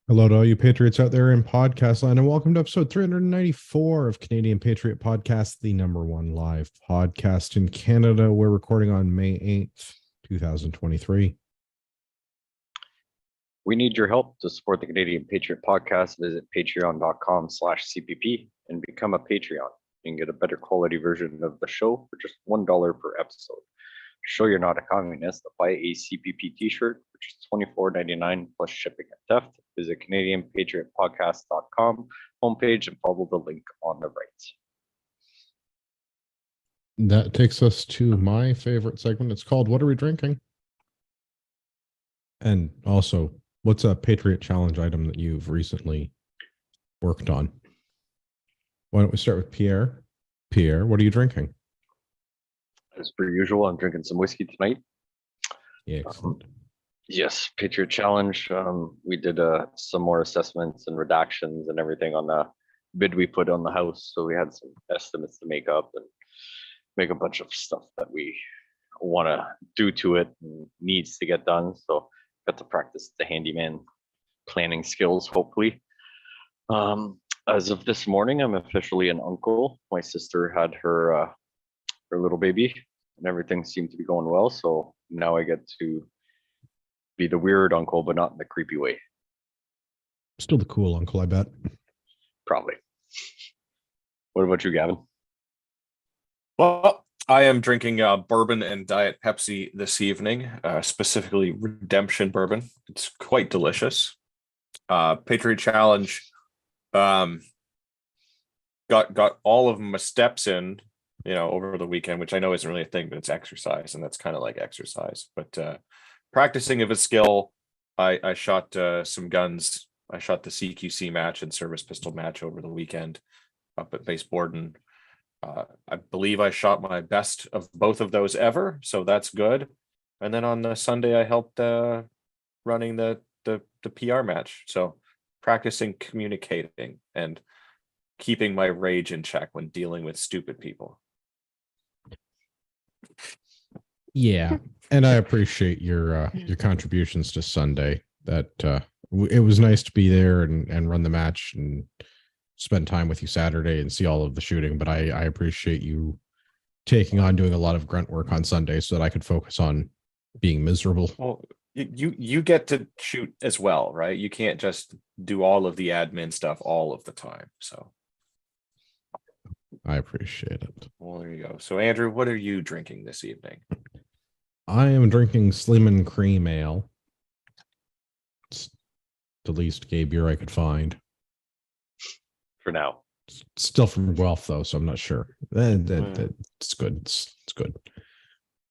Hello to all you patriots out there in podcast land, and welcome to episode 394 of Canadian Patriot Podcast, the number one live podcast in Canada. We're recording on May 8th, 2023. We need your help to support the Canadian Patriot Podcast. Visit patreon.com/CPP and become a Patreon. You can get a better quality version of the show for just $1 per episode. To show you're not a communist, buy a CPP t-shirt, which is $24.99 plus shipping and theft. Visit CanadianPatriotPodcast.com homepage and follow the link on the right. That takes us to my favorite segment. It's called What Are We Drinking? And also, what's a Patriot Challenge item that you've recently worked on? Why don't we start with Pierre? Pierre, what are you drinking? As per usual, I'm drinking some whiskey tonight. Yeah, excellent. Yes, Patriot Challenge. We did some more assessments and redactions and everything on the bid we put on the house. So we had some estimates to make up and make a bunch of stuff that we want to do to it and needs to get done. So got to practice the handyman planning skills, hopefully. As of this morning, I'm officially an uncle. My sister had her little baby and everything seemed to be going well. So now I get to be the weird uncle, but not in the creepy way. Still the cool uncle, I bet. Probably. What about you, Gavin? Well, I am drinking bourbon and Diet Pepsi this evening, specifically Redemption bourbon. It's quite delicious. Patriot Challenge got all of my steps in, over the weekend, which I know isn't really a thing, but it's exercise, and that's kind of like exercise. But practicing of a skill, I shot some guns. I shot the CQC match and service pistol match over the weekend up at Base Borden. I believe I shot my best of both of those ever, so that's good. And then on the Sunday, I helped running the PR match. So practicing communicating and keeping my rage in check when dealing with stupid people. Yeah, and I appreciate your contributions to Sunday. That it was nice to be there and run the match and spend time with you Saturday and see all of the shooting. But I appreciate you taking on doing a lot of grunt work on Sunday so that I could focus on being miserable. Well, you get to shoot as well, right? You can't just do all of the admin stuff all of the time. So I appreciate it. well, there you go. So Andrew, what are you drinking this evening? I am drinking Slim Cream Ale. It's the least gay beer I could find. For now. It's still from Guelph, though, so I'm not sure. It's good. It's good.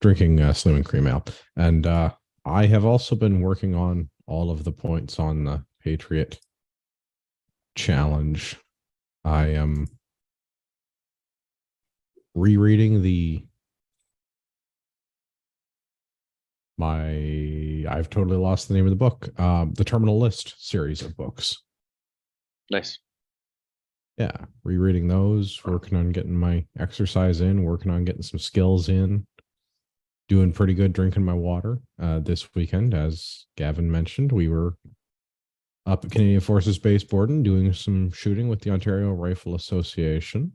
Drinking Slim Cream Ale. And I have also been working on all of the points on the Patriot Challenge. I am rereading I've totally lost the name of the book. The Terminal List series of books. Nice. Yeah, rereading those, working on getting my exercise in, working on getting some skills in, doing pretty good drinking my water. This weekend, as Gavin mentioned, we were up at Canadian Forces Base Borden doing some shooting with the Ontario Rifle Association.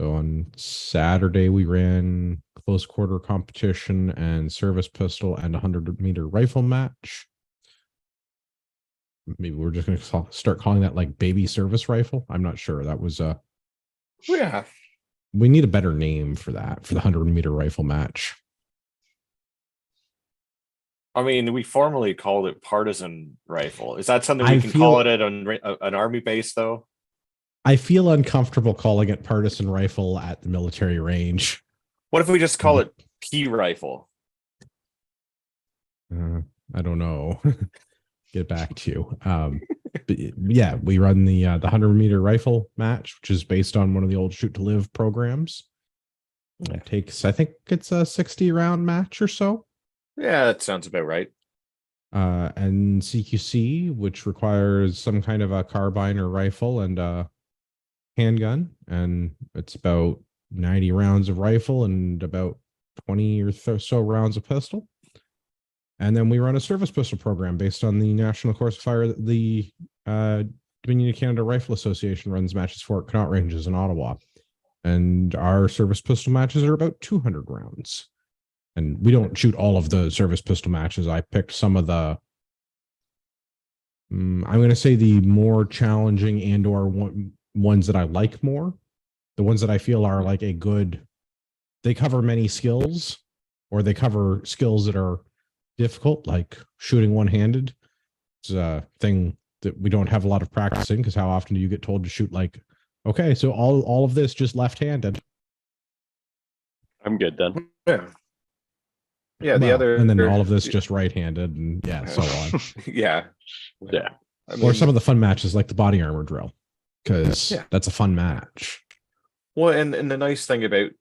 So on Saturday, we ran close quarter competition and service pistol and 100-meter rifle match. Maybe we're just going to start calling that like baby service rifle. I'm not sure. That was Yeah. We need a better name for that, for the 100-meter rifle match. I mean, we formally called it partisan rifle. Is that something we can call it at an army base, though? I feel uncomfortable calling it partisan rifle at the military range. What if we just call it P rifle? I don't know. Get back to you. But yeah, we run the 100-meter rifle match, which is based on one of the old Shoot to Live programs. It takes, I think it's a 60-round match or so. Yeah, that sounds about right. And CQC, which requires some kind of a carbine or rifle and a handgun, and it's about 90 rounds of rifle and about 20 or so rounds of pistol. And then we run a service pistol program based on the National Course of Fire. The Dominion of Canada Rifle Association runs matches for at Connaught Ranges in Ottawa. And our service pistol matches are about 200 rounds. And we don't shoot all of the service pistol matches. I picked some of the, I'm going to say the more challenging and or ones that I like more. The ones that I feel are like a good, they cover many skills, or they cover skills that are difficult, like shooting one-handed. It's a thing that we don't have a lot of practice in, because how often do you get told to shoot like, okay, so all of this just left-handed? I'm good then. Yeah. Yeah, the other, and then all of this just right-handed, and yeah, so on. Yeah. Yeah. I Or some of the fun matches like the body armor drill, because Yeah. that's a fun match. Well, and the nice thing about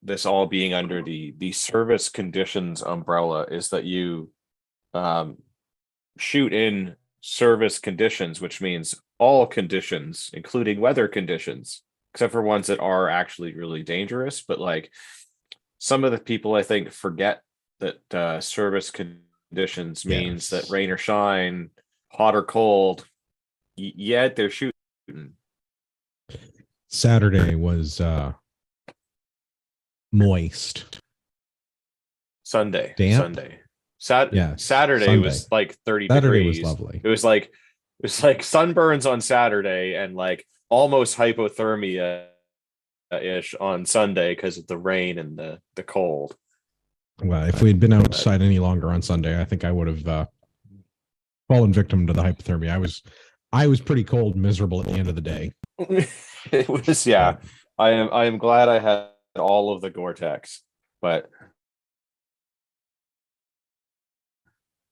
this all being under the service conditions umbrella is that you shoot in service conditions, which means all conditions, including weather conditions, except for ones that are actually really dangerous. But like some of the people, I think, forget that service conditions means that rain or shine, hot or cold, yet they're shooting. Saturday was moist. Sunday. Damp? Saturday Sunday. was like 30 Saturday degrees. was lovely. It was like sunburns on Saturday and like almost hypothermia ish on Sunday because of the rain and the cold. Well, if we had been outside any longer on Sunday, I think I would have fallen victim to the hypothermia. I was pretty cold, miserable at the end of the day. It was, yeah. I am glad I had all of the Gore-Tex, but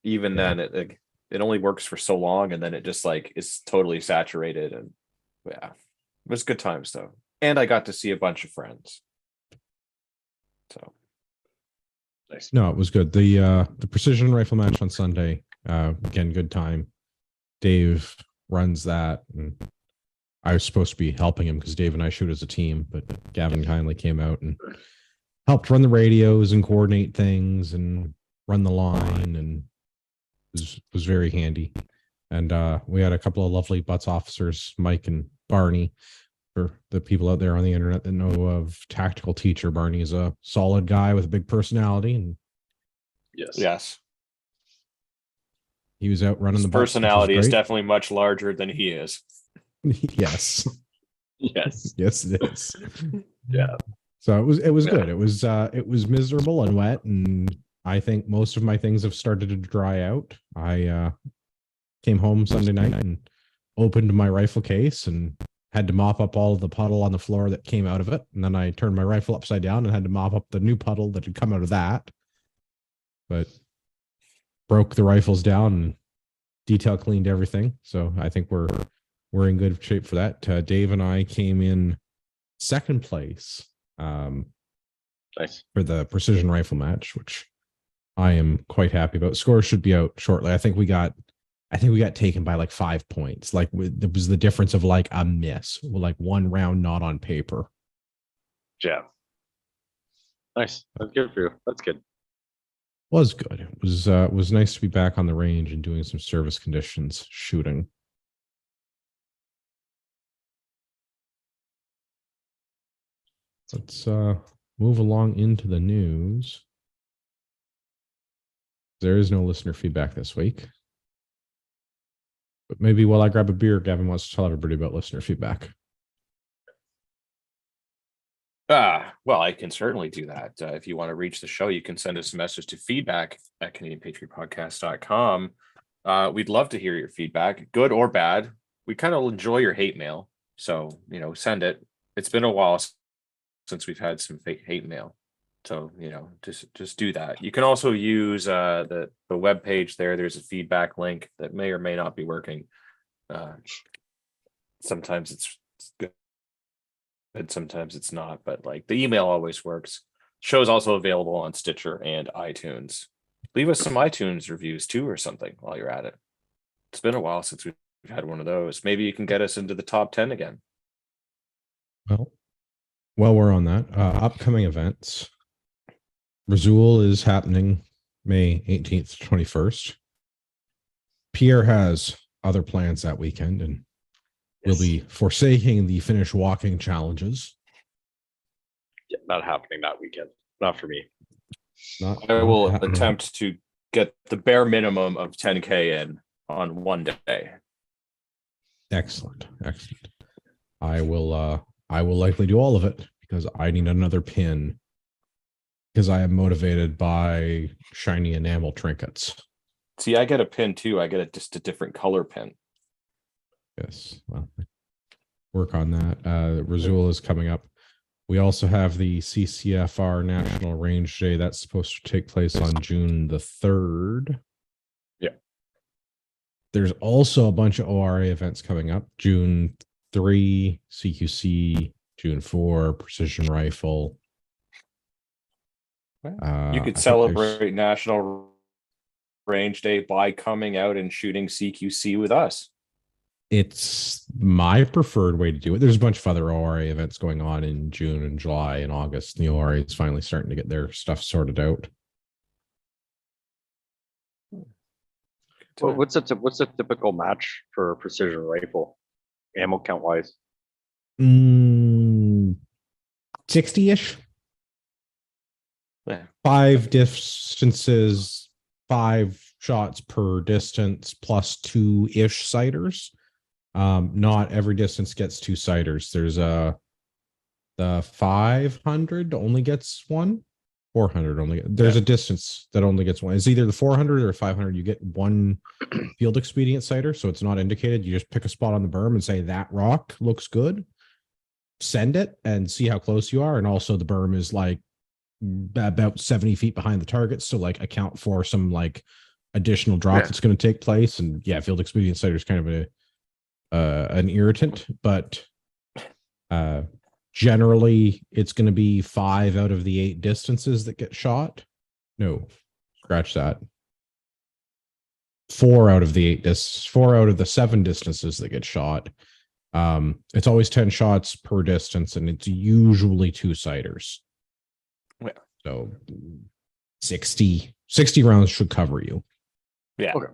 even then it only works for so long, and then it just like is totally saturated. And yeah, it was good times though, and I got to see a bunch of friends. So Nice. No, it was good. The precision rifle match on Sunday, again, good time. Dave runs that, and I was supposed to be helping him because Dave and I shoot as a team, but Gavin kindly came out and helped run the radios and coordinate things and run the line, and was very handy. And we had a couple of lovely butts officers, Mike and Barney. For the people out there on the internet that know of Tactical Teacher, Barney is a solid guy with a big personality, and Yes. he was out running his the butts, personality is great. definitely much larger than he is. Yes. Yes. Yes, it is. Yeah. So it was good. It was miserable and wet, and I think most of my things have started to dry out. I came home Sunday night and opened my rifle case and had to mop up all of the puddle on the floor that came out of it. And then I turned my rifle upside down and had to mop up the new puddle that had come out of that. But broke the rifles down and detail cleaned everything. So I think we're in good shape for that. Dave and I came in second place Nice. for the precision rifle match, which I am quite happy about. Scores should be out shortly. I think we got taken by like 5 points. Like it was the difference of like a miss, like one round not on paper. Yeah. Nice. That's good for you. That's good. Was good. It was nice to be back on the range and doing some service conditions shooting. Let's move along into the news. There is no listener feedback this week. But maybe while I grab a beer, Gavin wants to tell everybody about listener feedback. Well, I can certainly do that. If you want to reach the show, you can send us a message to feedback@CanadianPatriotPodcast.com. We'd love to hear your feedback, good or bad. We kind of enjoy your hate mail. So, send it. It's been a while since we've had some fake hate mail. So, just do that. You can also use the web page there. There's a feedback link that may or may not be working. Sometimes it's good, and sometimes it's not, but like the email always works. Show's also available on Stitcher and iTunes. Leave us some iTunes reviews too or something while you're at it. It's been a while since we've had one of those. Maybe you can get us into the top 10 again. Well, while we're on that, upcoming events. Razul is happening May 18th to 21st. Pierre has other plans that weekend and will be forsaking the Finnish walking challenges. Yeah, not happening that weekend. Not for me. I will attempt to get the bare minimum of 10K in on one day. Excellent. I will likely do all of it because I need another pin because I am motivated by shiny enamel trinkets. See, I get a pin too. I get just a different color pin. Yes. Well, work on that. Razul is coming up. We also have the CCFR National Range Day. That's supposed to take place on June the 3rd. Yeah. There's also a bunch of ORA events coming up. June 3, CQC, June 4, Precision Rifle. You could celebrate National Range Day by coming out and shooting CQC with us. It's my preferred way to do it. There's a bunch of other ORA events going on in June and July and August. The ORA is finally starting to get their stuff sorted out. Well, what's a typical match for a precision rifle, ammo count wise? 60-ish. Yeah. 5 distances, 5 shots per distance, plus 2-ish sighters. Not every distance gets 2 sighters. There's the 500 only gets 1. 400 only. There's a distance that only gets 1. It's either the 400 or 500. You get 1 field expedient sighter, so it's not indicated. You just pick a spot on the berm and say that rock looks good. Send it and see how close you are. And also the berm is like about 70 feet behind the target, so like account for some like additional drop that's going to take place. And yeah, field expedient sighter is kind of an irritant, but generally it's going to be 5 out of the 8 distances that get shot. No, scratch that. 4 out of the 4 out of the 7 distances that get shot. It's always 10 shots per distance, and it's usually 2 sighters. Yeah. So 60 rounds should cover you. Yeah. Okay.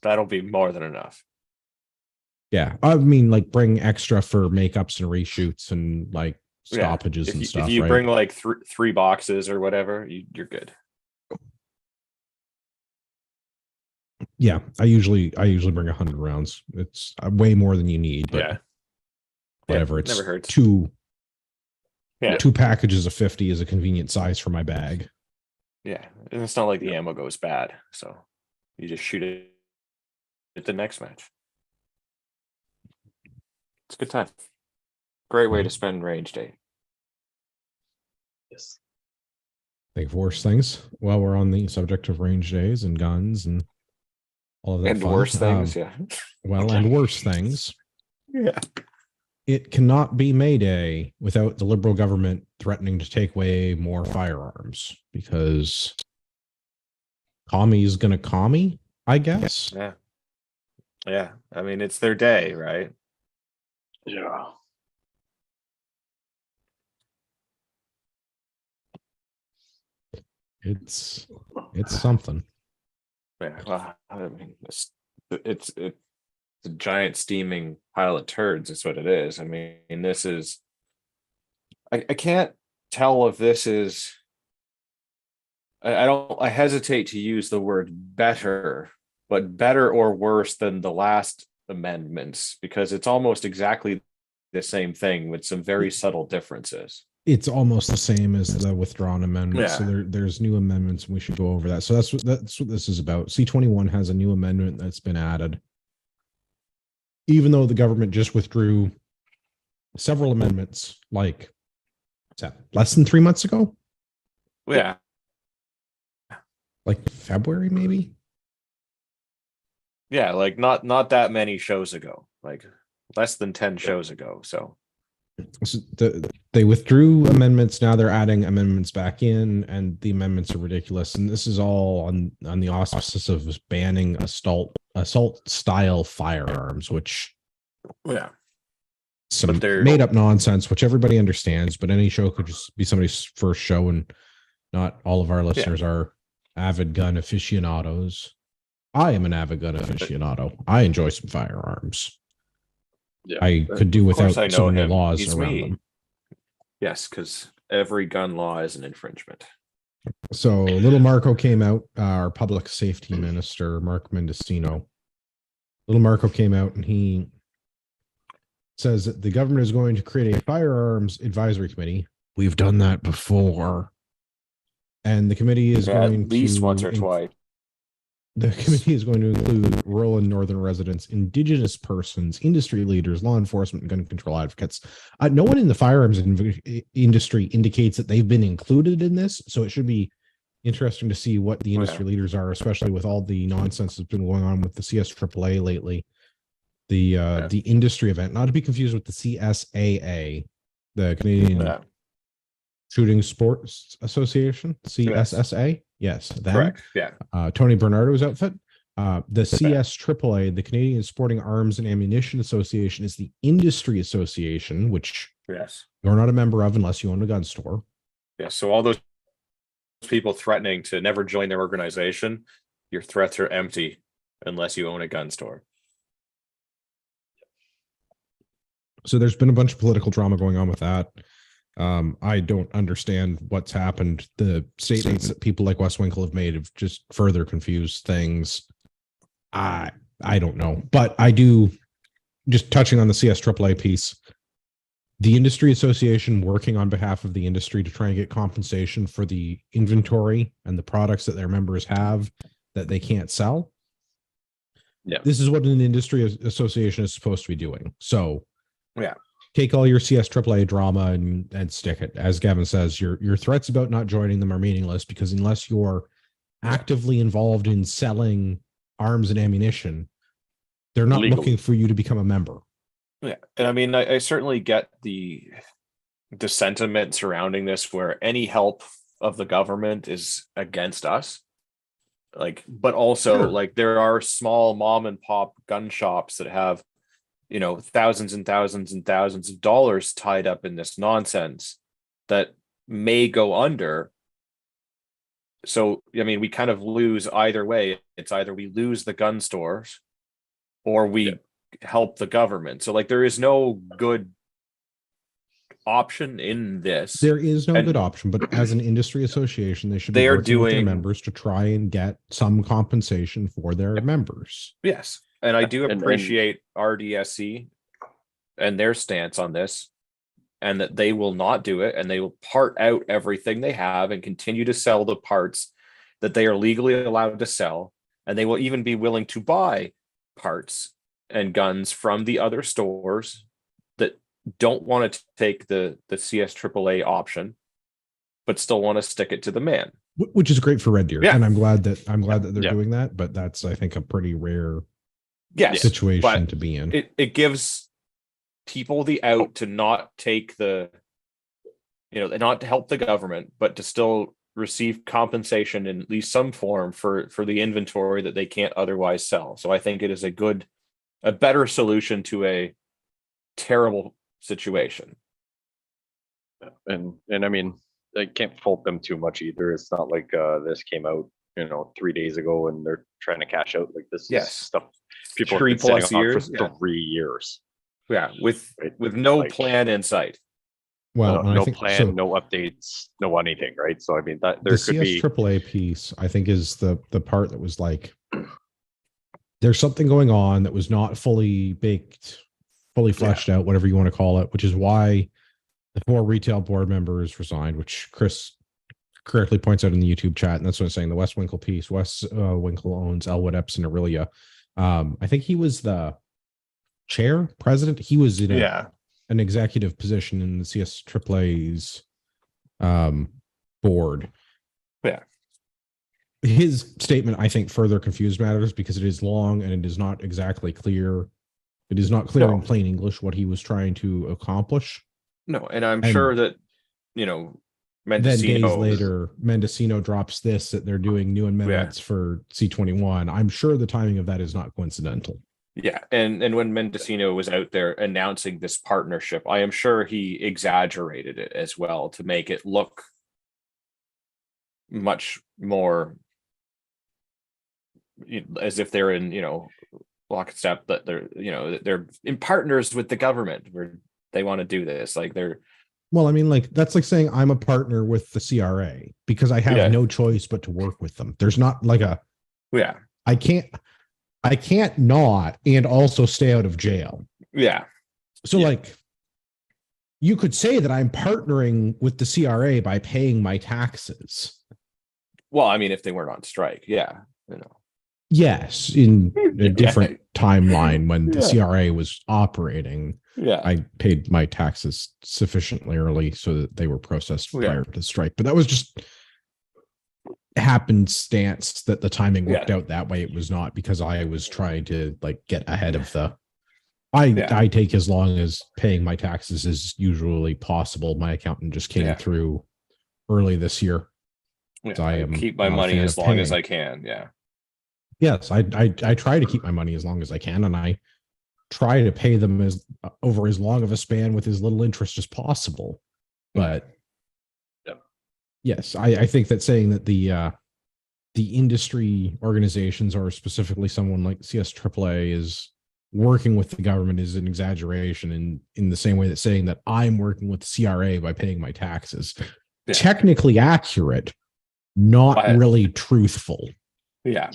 That'll be more than enough. Yeah. I mean, like bring extra for makeups and reshoots and like stoppages and stuff. If you bring like 3 boxes or whatever, you're good. Yeah, I usually bring 100 rounds. It's way more than you need, but whatever. It's never hurts. 2 packages of 50 is a convenient size for my bag. Yeah, and it's not like the ammo goes bad, so you just shoot it at the next match. It's a good time. Great way to spend range day. Yes. Think of worse things while we're on the subject of range days and guns and all of that. And worse things, yeah. Well, and worse things. Yeah. It cannot be May Day without the Liberal government threatening to take away more firearms because commie is going to commie, I guess. Yeah. Yeah. I mean, it's their day, right? Yeah. It's something. Yeah. Well, I mean, it's a giant steaming pile of turds. Is what it is. I mean, this is. I can't tell if this is. I hesitate to use the word better, but better or worse than the last amendments because it's almost exactly the same thing with some very subtle differences. It's almost the same as the withdrawn amendment. Yeah. So there's new amendments and we should go over that. So that's what this is about. C21 has a new amendment that's been added. Even though the government just withdrew several amendments, like what's that, less than 3 months ago? Yeah. Like February, maybe? Yeah, like not that many shows ago, like less than 10 shows ago. So they withdrew amendments. Now they're adding amendments back in, and the amendments are ridiculous. And this is all on the auspices of banning assault style firearms, which some made up nonsense, which everybody understands. But any show could just be somebody's first show, and not all of our listeners are avid gun aficionados. I am an avid gun aficionado. I enjoy some firearms. Yeah. I could do Of course without I know some of the him. laws He's around me. them. Yes, because every gun law is an infringement. So little Marco came out, our public safety minister, Mark Mendocino. Little Marco came out and he says that the government is going to create a firearms advisory committee. We've done that before. And the committee is going At least to once or twice. The committee is going to include rural and northern residents, indigenous persons, industry leaders, law enforcement, and gun control advocates. No one in the firearms industry indicates that they've been included in this, so it should be interesting to see what the industry leaders are, especially with all the nonsense that's been going on with the CSAAA lately. The industry event, not to be confused with the CSAA, the Canadian Shooting Sports Association, CSSA. Yes, them. Correct. Yeah. Tony Bernardo's outfit. The CSAAA, the Canadian Sporting Arms and Ammunition Association, is the industry association, which you're not a member of unless you own a gun store. Yeah. So all those people threatening to never join their organization, your threats are empty unless you own a gun store. So there's been a bunch of political drama going on with that. I don't understand what's happened. The statements that people like Wes Winkle have made have just further confused things. I don't know, but I do. Just touching on the CSAAA piece, the industry association working on behalf of the industry to try and get compensation for the inventory and the products that their members have that they can't sell. Yeah, this is what an industry association is supposed to be doing. So, yeah. Take all your CSAAA drama and stick it. As Gavin says, your threats about not joining them are meaningless because unless you're actively involved in selling arms and ammunition, they're not looking for you to become a member. Yeah. And I mean, I certainly get the sentiment surrounding this where any help of the government is against us. Like, but also like there are small mom and pop gun shops that have, you know, thousands and thousands and thousands of dollars tied up in this nonsense that may go under. So, I mean, we kind of lose either way. It's either we lose the gun stores or we help the government. So like, there is no good option in this. There is no good option, but as an industry association, they should be working with their members to try and get some compensation for their members. Yes. And I do appreciate RDSC and their stance on this, and that they will not do it, and they will part out everything they have and continue to sell the parts that they are legally allowed to sell. And they will even be willing to buy parts and guns from the other stores that don't want to take the CSAAA option, but still want to stick it to the man. Which is great for Red Deer. Yeah. And I'm glad that they're doing that, but that's, I think, a pretty rare situation to be in. It gives people the out to not take the, you know, not to help the government, but to still receive compensation in at least some form for the inventory that they can't otherwise sell. So I think it is a better solution to a terrible situation. And I mean, I can't fault them too much either. It's not like this came out, 3 days ago and they're trying to cash out. Like this is stuff people 3+ years for 3 years. Yeah, with no plan in sight. Well, no plan, no updates, no anything, right? So I mean that there could be the CSAAA piece, I think, is the part that was like there's something going on that was not fully baked, fully fleshed out, whatever you want to call it, which is why the 4 retail board members resigned, which Chris correctly points out in the YouTube chat. And that's what I'm saying. The Wes Winkle piece. Wes Winkle owns Elwood Epson Aurelia. I think he was the president. He was in an executive position in the CSAA's board. Yeah. His statement, I think, further confused matters because it is long and it is not exactly clear. It is not clear in plain English what he was trying to accomplish. No, and I'm sure that, Mendocino. Then days later, Mendocino drops this that they're doing new amendments for C21. I'm sure the timing of that is not coincidental. Yeah, and when Mendocino was out there announcing this partnership, I am sure he exaggerated it as well to make it look much more as if they're in, lockstep, that they're in partners with the government where they want to do this. Like they're, Well, I mean, like that's like saying I'm a partner with the CRA because I have no choice but to work with them. There's not like I can't not and also stay out of jail. Yeah. So like you could say that I'm partnering with the CRA by paying my taxes. Well, I mean, if they weren't on strike, yeah. Yes, in a different timeline when the CRA was operating. Yeah. I paid my taxes sufficiently early so that they were processed prior to the strike. But that was just happenstance that the timing worked out that way. It was not because I was trying to like get ahead of the I take as long as paying my taxes is usually possible. My accountant just came through early this year. So I am keep my money as long as I can. Yeah. Yes, I try to keep my money as long as I can, and I try to pay them as over as long of a span with as little interest as possible. But yes, I think that saying that the industry organizations, or specifically someone like CSAAA, is working with the government is an exaggeration, in the same way that saying that I'm working with the CRA by paying my taxes. Technically accurate, not really truthful. Yeah.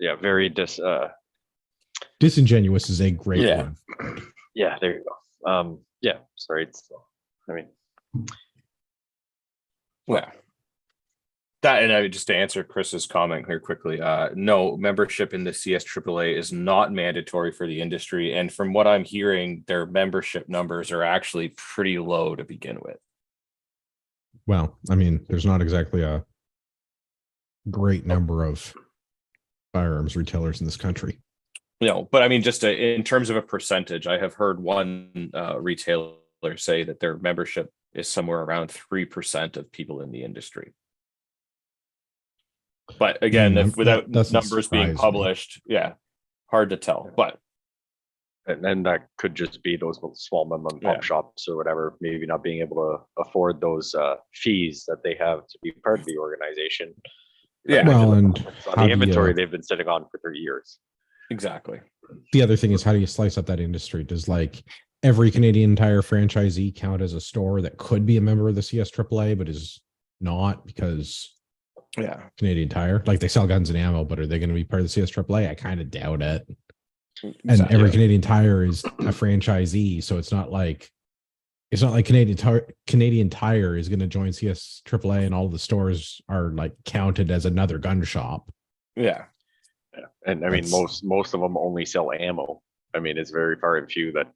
Very disingenuous is a great word. Yeah, there you go. Sorry. That, and I just to answer Chris's comment here quickly, no, membership in the CSAAA is not mandatory for the industry, and from what I'm hearing, their membership numbers are actually pretty low to begin with. Well, I mean, there's not exactly a great number of firearms retailers in this country. But I mean, just in terms of a percentage, I have heard one retailer say that their membership is somewhere around 3% of people in the industry. But again, without numbers being published, hard to tell. But and that could just be those small mom and pop shops or whatever, maybe not being able to afford those fees that they have to be part of the organization. Well, and on the inventory they've been sitting on for 30 years. Exactly. The other thing is, how do you slice up that industry? Does like every Canadian Tire franchisee count as a store that could be a member of the CSAAA but is not because Canadian Tire, like they sell guns and ammo, but are they going to be part of the CSAAA? I kind of doubt it. And every Canadian Tire is a franchisee, so it's not like Canadian Tire is going to join CSAAA and all of the stores are like counted as another gun shop. Yeah. And I mean, most of them only sell ammo. I mean, it's very far and few that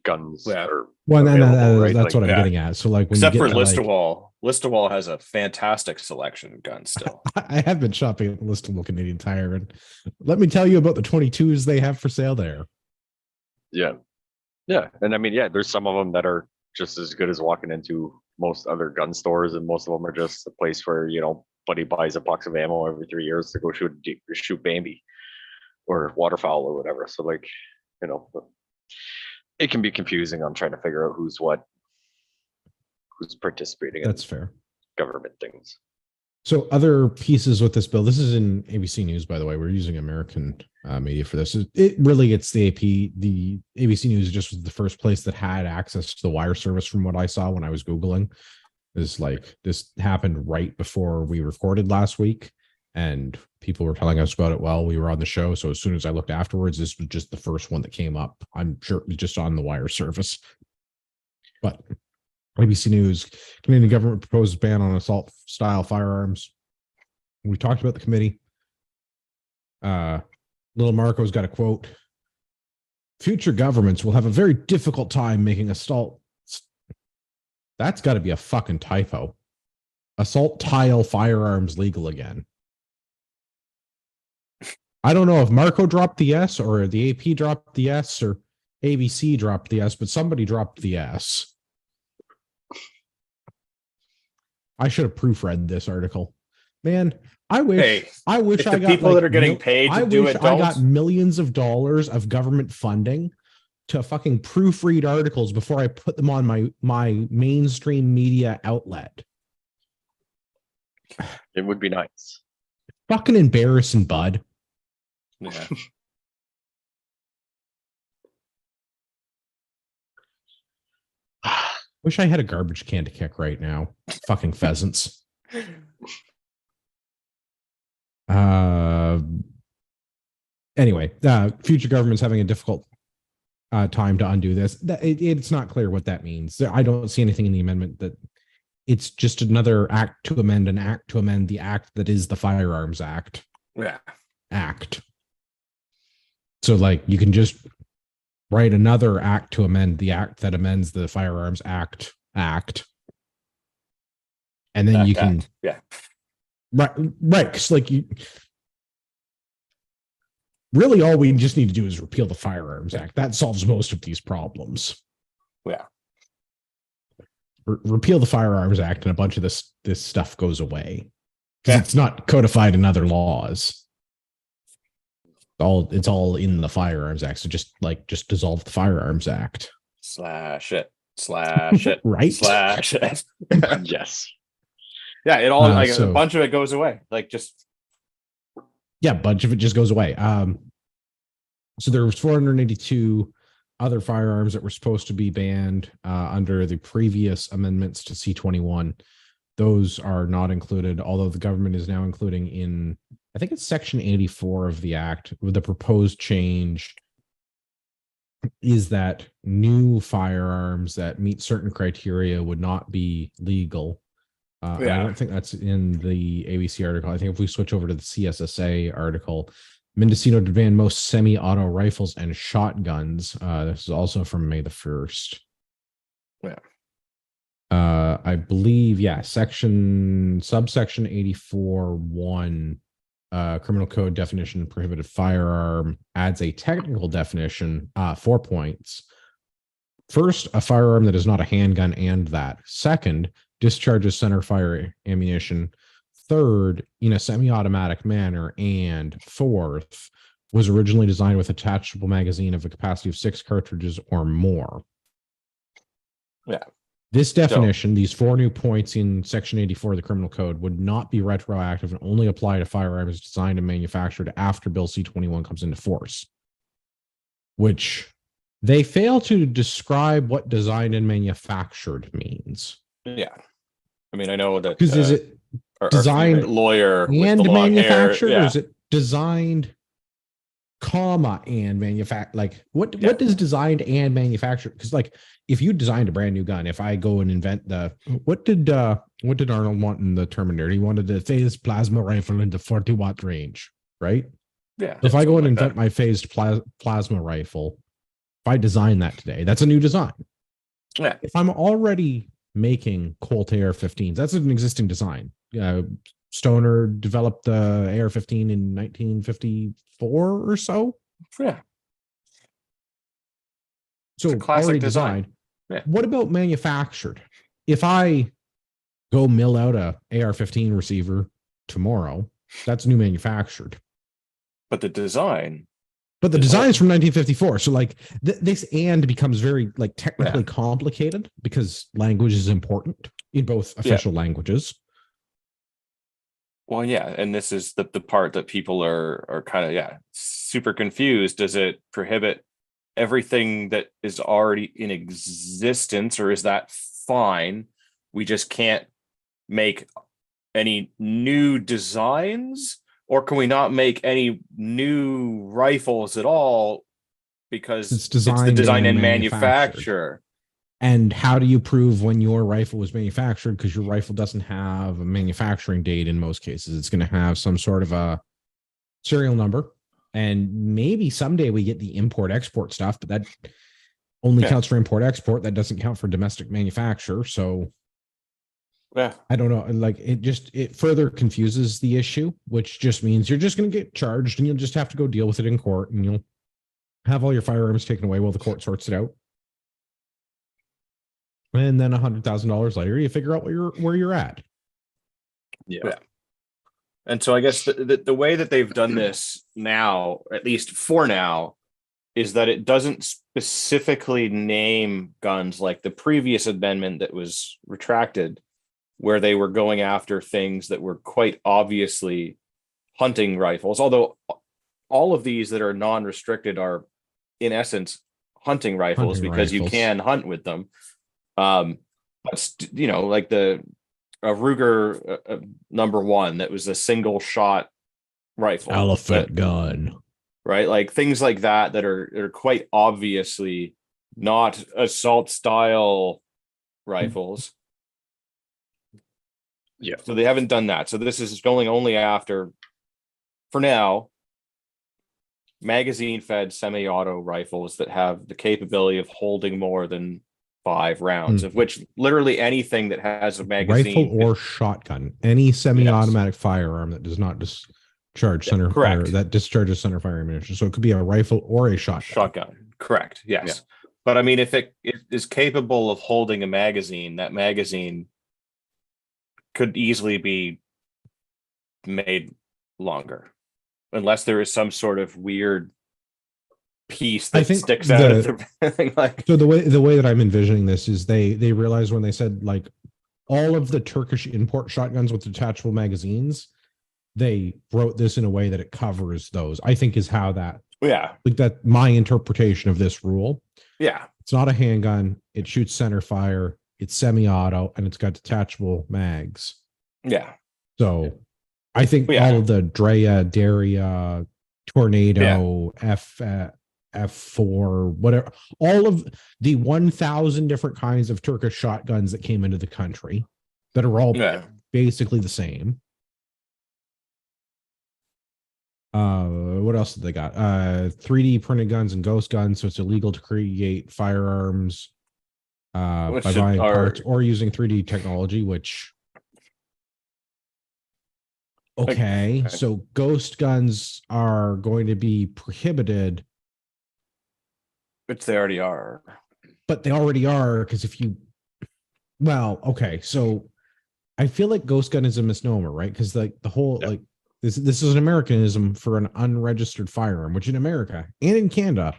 guns are. Well, right? That's what I'm getting at. So, like, when except for Listowel, Listowel has a fantastic selection of guns still. I have been shopping at Listowel Canadian Tire, and let me tell you about the 22s they have for sale there. Yeah, and I mean, there's some of them that are just as good as walking into most other gun stores, and most of them are just a place where buddy buys a box of ammo every 3 years to go shoot Bambi or waterfowl or whatever. So like, it can be confusing on trying to figure out who's participating. That's fair. Government things. So other pieces with this bill, this is in ABC News, by the way, we're using American media for this. It really, it's the AP, the ABC News just was the first place that had access to the wire service from what I saw when I was Googling. Is like this happened right before we recorded last week, and people were telling us about it while we were on the show. So as soon as I looked afterwards, this was just the first one that came up. I'm sure it was just on the wire service. But ABC News, Canadian government proposes ban on assault style firearms. We talked about the committee. Little Marco's got a quote. Future governments will have a very difficult time making assault. That's got to be a fucking typo. Assault tile firearms legal again. I don't know if Marco dropped the S or the AP dropped the S or ABC dropped the S, but somebody dropped the S. I should have proofread this article. Man, I wish I got people that are getting paid to do it. I got millions of dollars of government funding to fucking proofread articles before I put them on my mainstream media outlet. It would be nice. Fucking embarrassing, bud. Yeah. Wish I had a garbage can to kick right now. Fucking pheasants. Anyway, future government's having a difficult time to undo this. It's not clear what that means. I don't see anything in the amendment that it's just another act to amend an act to amend the act that is the Firearms Act. Yeah. Act. So, like, you can just write another act to amend the act that amends the Firearms Act. And then you can. Yeah. Right. Because, like, you. Really, all we just need to do is repeal the Firearms Act. That solves most of these problems. Yeah. Repeal the Firearms Act, and a bunch of this stuff goes away because it's not codified in other laws. It's all in the Firearms Act. So just dissolve the Firearms Act. Slash it. Right. Slash it. Yes. Yeah. It all a so- bunch of it goes away. Like just. Yeah, a bunch of it just goes away. So there was 482 other firearms that were supposed to be banned under the previous amendments to C-21. Those are not included, although the government is now including in, I think it's Section 84 of the Act, with the proposed change is that new firearms that meet certain criteria would not be legal. I don't think that's in the ABC article. I think if we switch over to the CSSA article, Mendocino to ban most semi-auto rifles and shotguns. This is also from May the 1st. Yeah. I believe, subsection 84(1), criminal code definition prohibited firearm adds a technical definition, 4 points. First, a firearm that is not a handgun, and that. Second, discharges center fire ammunition. Third, in a semi-automatic manner. And fourth, was originally designed with attachable magazine of a capacity of 6 cartridges or more. Yeah. This definition, these 4 new points in Section 84 of the Criminal Code, would not be retroactive and only apply to firearms designed and manufactured after Bill C-21 comes into force. Which they fail to describe what designed and manufactured means. Yeah. I mean, I know that Because is it designed lawyer and manufactured, or is it designed, and manufactured? Like, what does designed and manufactured? Because, like, if you designed a brand new gun, if I go and invent what did Arnold want in the Terminator? He wanted the phased plasma rifle into 40-watt range, right? Yeah. If I go and invent my phased plasma rifle, if I design that today, that's a new design. Yeah. If I'm already making Colt AR-15s, that's an existing design. Stoner developed the AR-15 in 1954 or so. Yeah. So already designed. Yeah. What about manufactured? If I go mill out a AR-15 receiver tomorrow, that's new manufactured. But the design. But the design is from 1954. So, like, this and becomes very, like, technically complicated because language is important in both official languages. Well, yeah, and this is the part that people are kind of super confused. Does it prohibit everything that is already in existence, or is that fine? We just can't make any new designs, or can we not make any new rifles at all because it's the design and manufacture? And how do you prove when your rifle was manufactured? Because your rifle doesn't have a manufacturing date in most cases. It's going to have some sort of a serial number. And maybe someday we get the import-export stuff, but that only counts for import-export. That doesn't count for domestic manufacture. So I don't know. Like, it further confuses the issue, which just means you're just going to get charged and you'll just have to go deal with it in court, and you'll have all your firearms taken away while the court sorts it out. And then $100,000 later, you figure out where you're at. Yeah. And so I guess the way that they've done this now, at least for now, is that it doesn't specifically name guns like the previous amendment that was retracted, where they were going after things that were quite obviously hunting rifles. Although all of these that are non-restricted are in essence hunting rifles Hunting because you rifles. can hunt with them. But you know, like a Ruger #1 that was a single shot rifle, Elephant gun. right? Like things like that are quite obviously not assault style rifles. Yeah. So they haven't done that. So this is going only after, for now, magazine fed semi-auto rifles that have the capability of holding more than 5 rounds, of which literally anything that has a magazine, rifle or shotgun, any semi-automatic firearm that does not discharge center correct, or that discharges center fire ammunition. So it could be a rifle or a shotgun. Correct. Yes. Yeah. But I mean, if it is capable of holding a magazine, that magazine could easily be made longer, unless there is some sort of weird piece that sticks out of the thing. Like, so the way that I'm envisioning this is they realized when they said like all of the Turkish import shotguns with detachable magazines, they wrote this in a way that it covers those. I think is how that. Yeah. Like that. My interpretation of this rule. Yeah. It's not a handgun. It shoots center fire. It's semi-auto and it's got detachable mags. Yeah. So I think all of the Drea, Daria, Tornado, F4, whatever, all of the 1,000 different kinds of Turkish shotguns that came into the country that are all basically the same. What else did they got? 3D printed guns and ghost guns, so it's illegal to create firearms by buying parts or using 3D technology, which okay, so ghost guns are going to be prohibited. Which they already are. But they already are, because if you okay, so I feel like ghost gun is a misnomer, right? Because like the whole like this is an Americanism for an unregistered firearm, which in America and in Canada,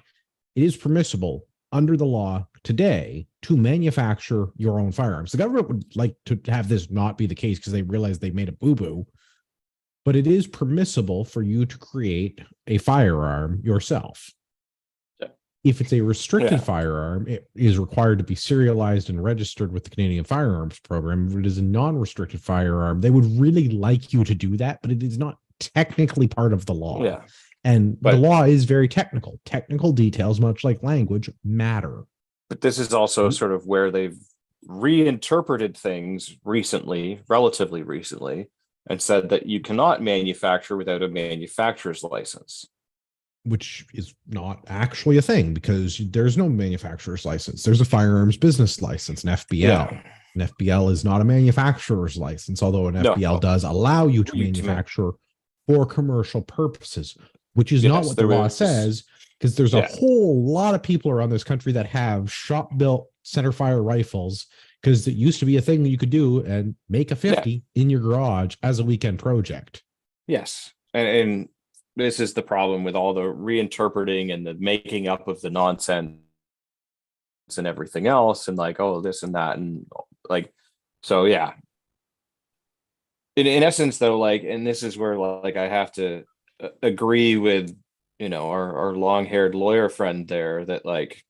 it is permissible under the law today to manufacture your own firearms. The government would like to have this not be the case because they realize they made a boo-boo, but it is permissible for you to create a firearm yourself. If it's a restricted firearm, it is required to be serialized and registered with the Canadian Firearms Program. If it is a non-restricted firearm, they would really like you to do that, but it is not technically part of the law. Yeah. And the law is very technical. Technical details, much like language, matter. But this is also sort of where they've reinterpreted things recently, relatively recently, and said that you cannot manufacture without a manufacturer's license. Which is not actually a thing because there's no manufacturer's license. There's a firearms business license, an FBL. Yeah. An FBL is not a manufacturer's license, although an FBL does allow you to manufacture for commercial purposes, which is not what the law says, because there's a whole lot of people around this country that have shop-built centerfire rifles, because it used to be a thing that you could do and make a 50 in your garage as a weekend project. Yes. And this is the problem with all the reinterpreting and the making up of the nonsense and everything else, and like, oh, this and that, and like, so yeah. In essence, though, like, and this is where like I have to agree with, you know, our long-haired lawyer friend there, that like,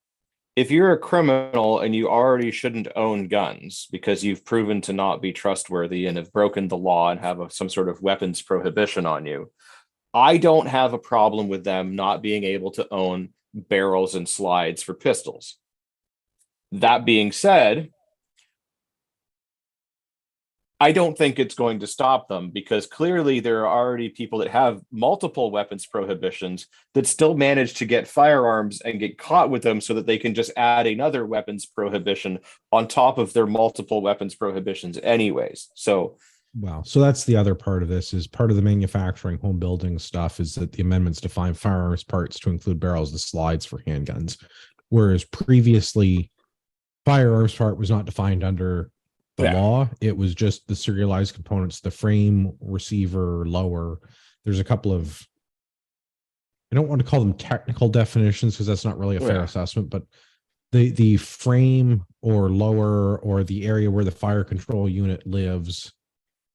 if you're a criminal and you already shouldn't own guns because you've proven to not be trustworthy and have broken the law and have some sort of weapons prohibition on you, I don't have a problem with them not being able to own barrels and slides for pistols. That being said, I don't think it's going to stop them, because clearly there are already people that have multiple weapons prohibitions that still manage to get firearms and get caught with them, so that they can just add another weapons prohibition on top of their multiple weapons prohibitions anyways. So that's the other part of this, is part of the manufacturing home building stuff is that the amendments define firearms parts to include barrels and slides for handguns, whereas previously firearms part was not defined under the law. It was just the serialized components, the frame, receiver, lower. There's a couple of, I don't want to call them technical definitions because that's not really a fair assessment, but the frame or lower or the area where the fire control unit lives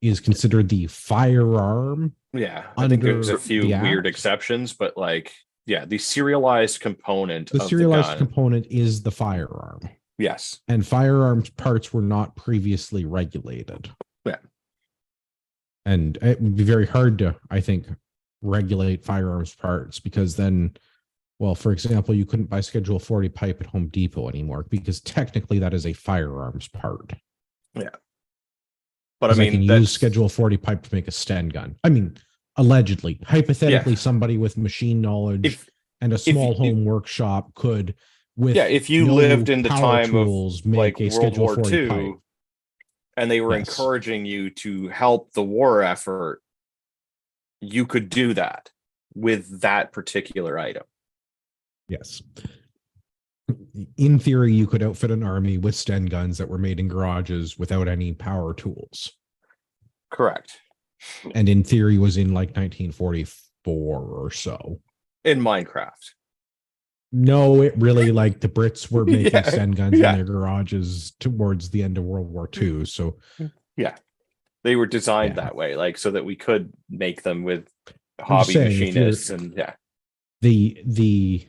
is considered the firearm. Yeah, I think there's a Under few the weird act. exceptions, but like, yeah, the serialized component The of the serialized gun. component is the firearm, Yes. and firearms parts were not previously regulated. Yeah. And it would be very hard to, I think, regulate firearms parts, because then, well, for example, you couldn't buy Schedule 40 pipe at Home Depot anymore, because technically that is a firearms part. Yeah. But I 'Cause I mean, can use that's Schedule 40 pipe to make a Sten gun. I mean, allegedly, hypothetically, Yeah. somebody with machine knowledge if and a if small you home workshop could, with yeah, if you no lived in the power time of tools, like make a World Schedule War 40 pipe. II and they were Yes. encouraging you to help the war effort, you could do that with that particular item. Yes. In theory, you could outfit an army with Sten guns that were made in garages without any power tools. Correct. And in theory was in like 1944 or so. In Minecraft. No, it really, like, the Brits were making Yeah, Sten guns yeah. in their garages towards the end of World War II. So Yeah. They were designed Yeah. that way, like so that we could make them with just hobby saying, if you're- machinists and yeah. the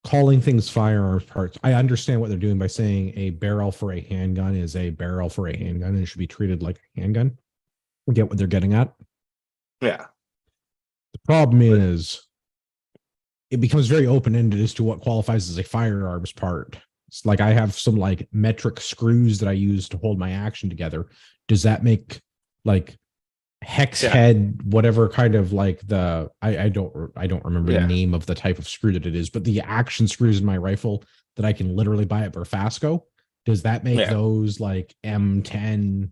calling things firearms parts, I understand what they're doing by saying a barrel for a handgun is a barrel for a handgun and it should be treated like a handgun. I get what they're getting at. Yeah. The problem is it becomes very open-ended as to what qualifies as a firearms part. It's like I have some like metric screws that I use to hold my action together. Does that make like hex head, whatever kind of like the I don't remember the name of the type of screw that it is, but the action screws in my rifle that I can literally buy at Verfasco, does that make those like M10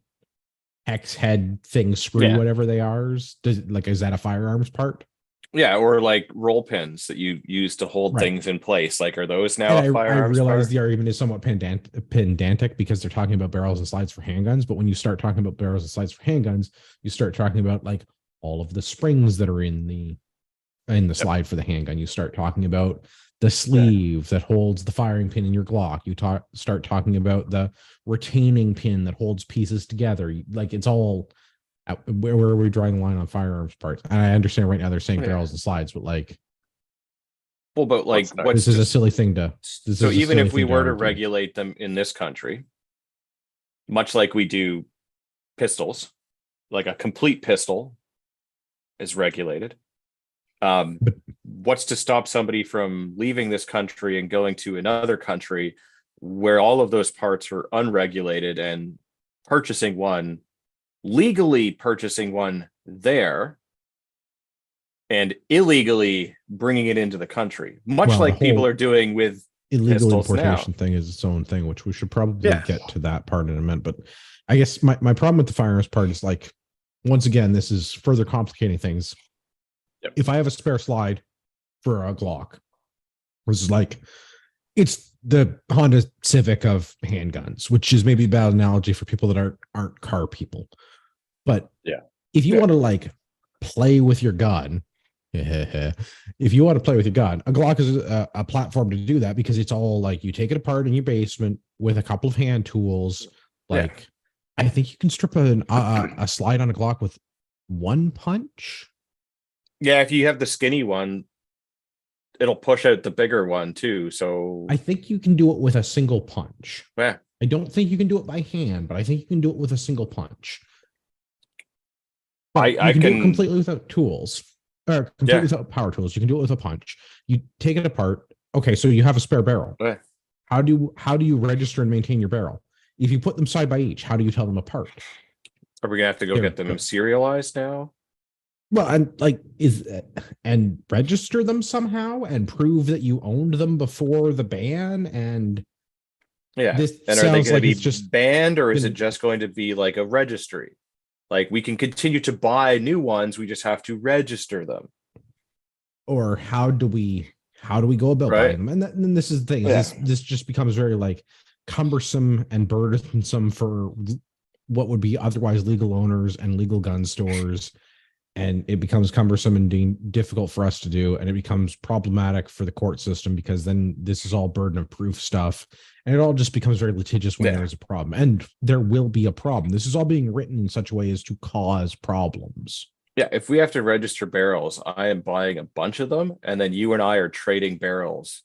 hex head thing screw, whatever they are? Does like, is that a firearms part? Yeah, or like roll pins that you use to hold things in place. Like, are those now And a firearms I realize part? the argument is somewhat pedantic because they're talking about barrels and slides for handguns. But when you start talking about barrels and slides for handguns, you start talking about like all of the springs that are in the slide for the handgun. You start talking about the sleeve that holds the firing pin in your Glock. You start talking about the retaining pin that holds pieces together. Like, it's all. Where are we drawing the line on firearms parts? And I understand right now they're saying barrels and slides, but like, well, but like, this is a silly thing to. So even if we were to regulate them in this country, much like we do pistols, like a complete pistol is regulated. What's to stop somebody from leaving this country and going to another country where all of those parts are unregulated and legally purchasing one there and illegally bringing it into the country, much like people are doing with illegal pistols importation now. Thing is its own thing, which we should probably get to that part in a minute. But I guess my problem with the firearms part is like, once again, this is further complicating things. If I have a spare slide for a Glock, which is like, it's the Honda Civic of handguns, which is maybe a bad analogy for people that aren't car people. But if you want to like play with your gun, if you want to play with your gun, a Glock is a platform to do that, because it's all like, you take it apart in your basement with a couple of hand tools. Like, I think you can strip a slide on a Glock with one punch. Yeah, if you have the skinny one, it'll push out the bigger one too. So I think you can do it with a single punch. Yeah. I don't think you can do it by hand, but I think you can do it with a single punch. I can do it completely without tools, or completely without power tools. You can do it with a punch. You take it apart. Okay, so you have a spare barrel. Yeah. How do you register and maintain your barrel? If you put them side by each, how do you tell them apart? Are we gonna have to go get them serialized now? Well, and register them somehow and prove that you owned them before the ban. And and are they going to be just banned, or is it just going to be like a registry? Like, we can continue to buy new ones, we just have to register them. Or how do we go about buying them? And then this is the thing. This just becomes very like cumbersome and burdensome for what would be otherwise legal owners and legal gun stores. and it becomes cumbersome and difficult for us to do, and it becomes problematic for the court system because then this is all burden of proof stuff, and it all just becomes very litigious when Yeah. there is a problem, and there will be a problem. This is all being written in such a way as to cause problems. Yeah, if we have to register barrels, I am buying a bunch of them, and then you and I are trading barrels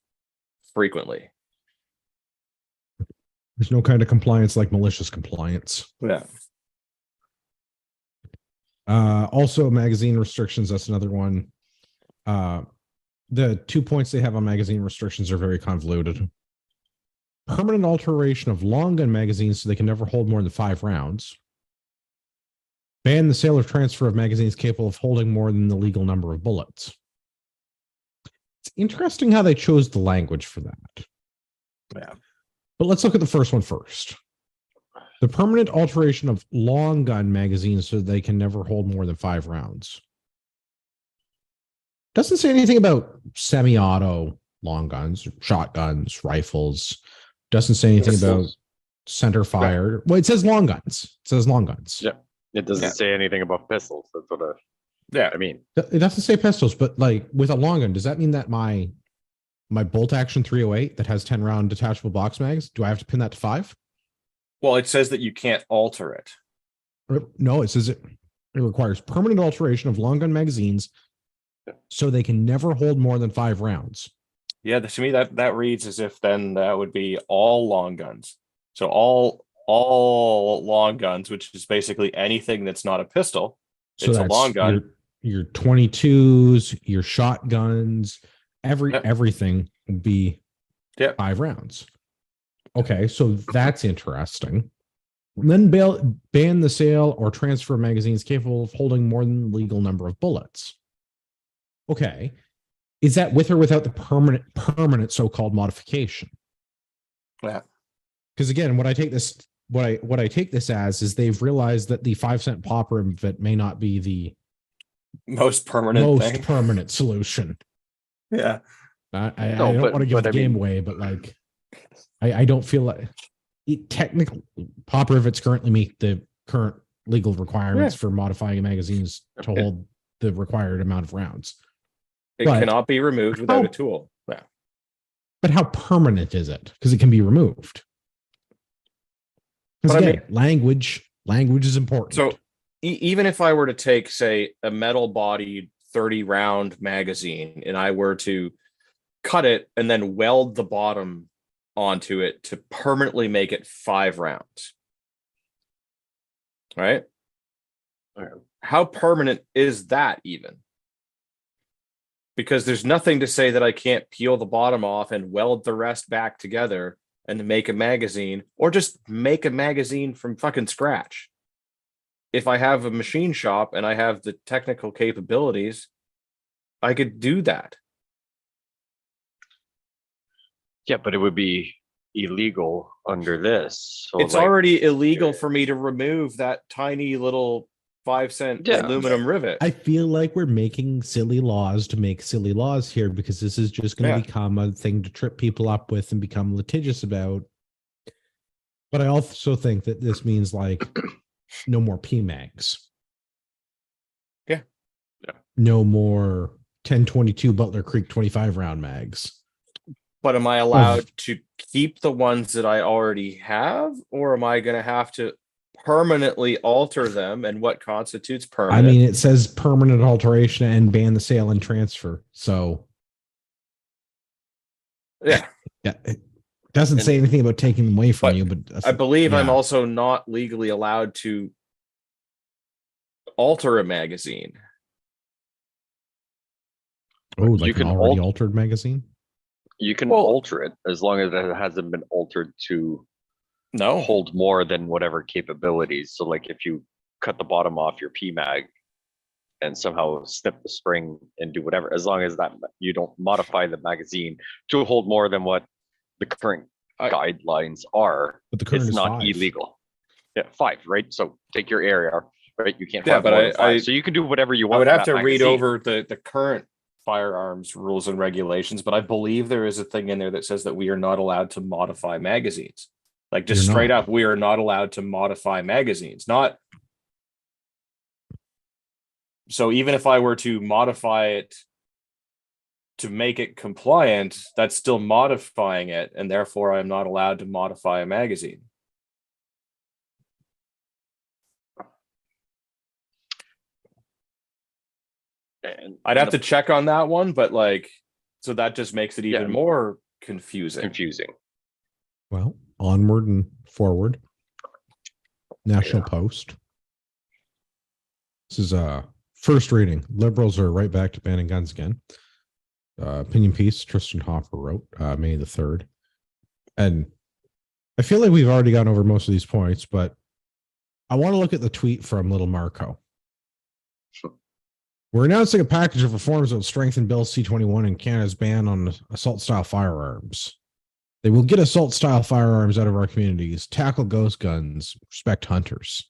frequently. There's no kind of compliance like malicious compliance. Yeah. Also, magazine restrictions. That's another one. The 2 points they have on magazine restrictions are very convoluted. Permanent alteration of long gun magazines so they can never hold more than 5 rounds. Ban the sale or transfer of magazines capable of holding more than the legal number of bullets. It's interesting how they chose the language for that. Yeah. But let's look at the first one first. The permanent alteration of long gun magazines so they can never hold more than 5 rounds. Doesn't say anything about semi-auto long guns, shotguns, rifles. Doesn't say anything about center fire. Right. Well, it says long guns. It says long guns. Yeah. It doesn't say anything about pistols. That's what I mean. It doesn't say pistols, but like with a long gun, does that mean that my bolt action 308 that has 10 round detachable box mags, do I have to pin that to 5? Well, it says that you can't alter it. No, it says it requires permanent alteration of long gun magazines so they can never hold more than 5 rounds. Yeah, to me that reads as if then that would be all long guns. So all long guns, which is basically anything that's not a pistol. So it's a long gun. Your 22s, your shotguns, everything would be 5 rounds. Okay, so that's interesting. And then ban the sale or transfer of magazines capable of holding more than the legal number of bullets. Okay, is that with or without the permanent so-called modification? Yeah. Because again, what I take this as is they've realized that the 5-cent popper of it may not be the most permanent solution. Yeah. I don't want to give the game away, but like, I don't feel like technically popper rivets currently meet the current legal requirements for modifying magazines to hold the required amount of rounds. It cannot be removed without a tool. Yeah. But how permanent is it? Because it can be removed. Because again, language is important. So even if I were to take, say, a metal bodied 30 round magazine and I were to cut it and then weld the bottom onto it to permanently make it 5 rounds. Right? How permanent is that even? Because there's nothing to say that I can't peel the bottom off and weld the rest back together and make a magazine, or just make a magazine from fucking scratch. If I have a machine shop and I have the technical capabilities, I could do that. Yeah, but it would be illegal under this. So it's already illegal for me to remove that tiny little 5-cent aluminum rivet. I feel like we're making silly laws to make silly laws here because this is just going to become a thing to trip people up with and become litigious about. But I also think that this means like no more PMags. Yeah. No more 1022 Butler Creek 25 round mags. But am I allowed to keep the ones that I already have, or am I going to have to permanently alter them? And what constitutes permanent? I mean, it says permanent alteration and ban the sale and transfer. So yeah, it doesn't say anything about taking them away from you, but I believe I'm also not legally allowed to alter a magazine. Oh, like an already altered magazine? You can alter it as long as it hasn't been altered to hold more than whatever capabilities. So like if you cut the bottom off your PMag and somehow snip the spring and do whatever, as long as that you don't modify the magazine to hold more than what the current guidelines are, but the current it's is not 5. illegal. Yeah, 5, right? So take your area, right? You can't have more than 5. So you can do whatever you want. I would have to read over the current firearms rules and regulations, but I believe there is a thing in there that says that we are not allowed to modify magazines. Like just straight up, we are not allowed to modify magazines. Not So even if I were to modify it to make it compliant, that's still modifying it, and therefore I'm not allowed to modify a magazine. And I'd have to check on that one, but like, so that just makes it even Yeah. more confusing. confusing. Well, onward and forward. National Post. This is a first reading. Liberals are right back to banning guns again. Opinion piece Tristan Hoffer wrote May the 3rd. And I feel like we've already gone over most of these points, but I want to look at the tweet from Little Marco. Sure. We're announcing a package of reforms that will strengthen Bill C-21 and Canada's ban on assault-style firearms. They will get assault-style firearms out of our communities, tackle ghost guns, respect hunters.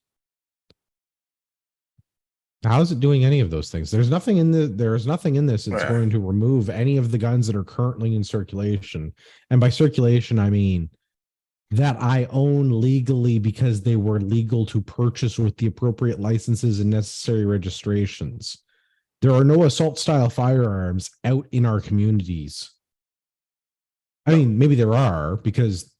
How is it doing any of those things? There's nothing in this that's going to remove any of the guns that are currently in circulation. And by circulation, I mean that I own legally because they were legal to purchase with the appropriate licenses and necessary registrations. There are no assault style firearms out in our communities. I mean, maybe there are, because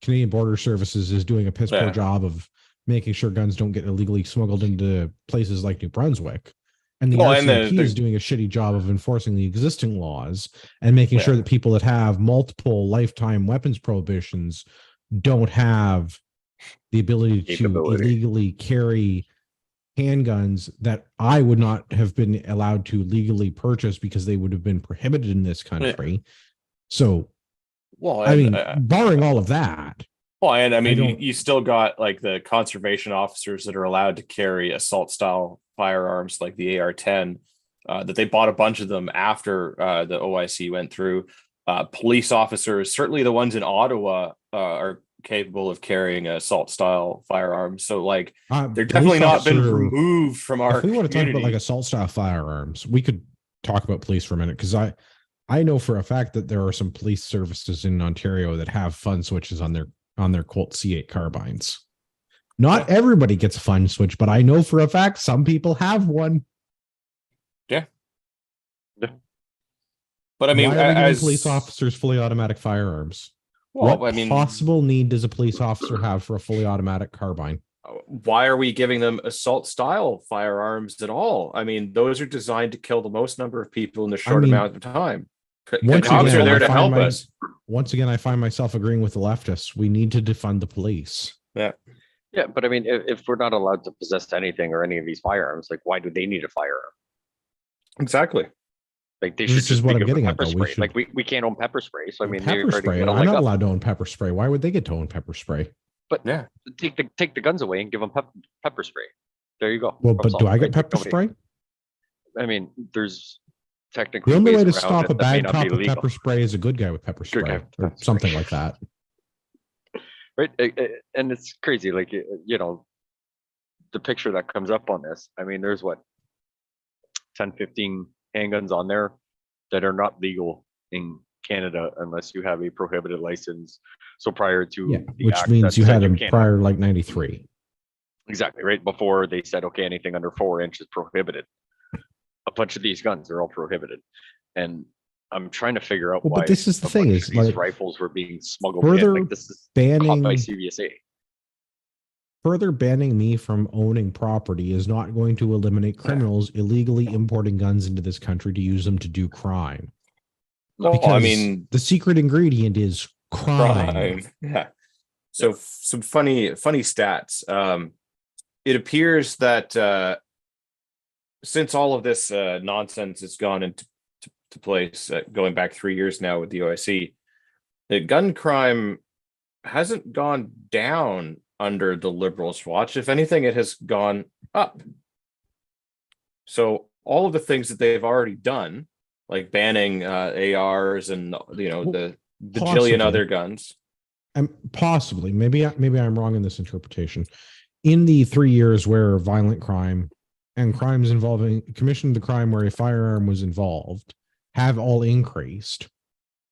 Canadian Border Services is doing a piss poor job of making sure guns don't get illegally smuggled into places like New Brunswick. And the RCMP is doing a shitty job of enforcing the existing laws and making sure that people that have multiple lifetime weapons prohibitions don't have the ability to illegally carry handguns that I would not have been allowed to legally purchase because they would have been prohibited in this country. Yeah. So, well, I mean, barring all of that. Well, and I mean, you still got like the conservation officers that are allowed to carry assault style firearms like the AR-10, that they bought a bunch of them after the OIC went through. Police officers, certainly the ones in Ottawa, are capable of carrying assault style firearms. So like they're definitely not been removed from our If we want to talk about like assault style firearms, we could talk about police for a minute, because I know for a fact that there are some police services in Ontario that have fun switches on their Colt C8 carbines. Not everybody gets a fun switch, but I know for a fact some people have one. Yeah. But I mean, why are we giving police officers fully automatic firearms? Well, what possible need does a police officer have for a fully automatic carbine? Why are we giving them assault style firearms at all? I mean, those are designed to kill the most number of people in the short amount of time. Cops are there to help us. Once again, I find myself agreeing with the leftists. We need to defund the police. Yeah. Yeah, but I mean, if we're not allowed to possess anything or any of these firearms, like, why do they need a firearm? Exactly. Like, they should this is what I'm getting at. Though. Like, we can't own pepper spray. So I mean, pepper spray. I'm not allowed to own pepper spray. Why would they get to own pepper spray? But yeah, take the guns away and give them pepper spray. There you go. Well, but do I get pepper spray? I mean, there's technically the only way to stop a bad cop with pepper spray is a good guy with pepper spray or something like that. Right, and it's crazy. Like, you know, the picture that comes up on this. I mean, there's what 10, 15 handguns on there that are not legal in Canada unless you have a prohibited license. So prior to which means you had them prior like 93. Exactly, right before they said, okay, anything under 4 inches prohibited. A bunch of these guns are all prohibited, and I'm trying to figure out why. But this is the thing: is these rifles were being smuggled further in. Like, this is banning by CVSA. Further banning me from owning property is not going to eliminate criminals illegally importing guns into this country to use them to do crime. No, because I mean, the secret ingredient is crime. Yeah. So some funny stats. It appears that since all of this nonsense has gone into place, going back 3 years now with the OIC, the gun crime hasn't gone down under the Liberals' watch. If anything, it has gone up. So all of the things that they've already done, like banning ARs and the bajillion other guns, and possibly maybe I'm wrong in this interpretation. In the 3 years where violent crime and crimes involving commission of the crime where a firearm was involved have all increased,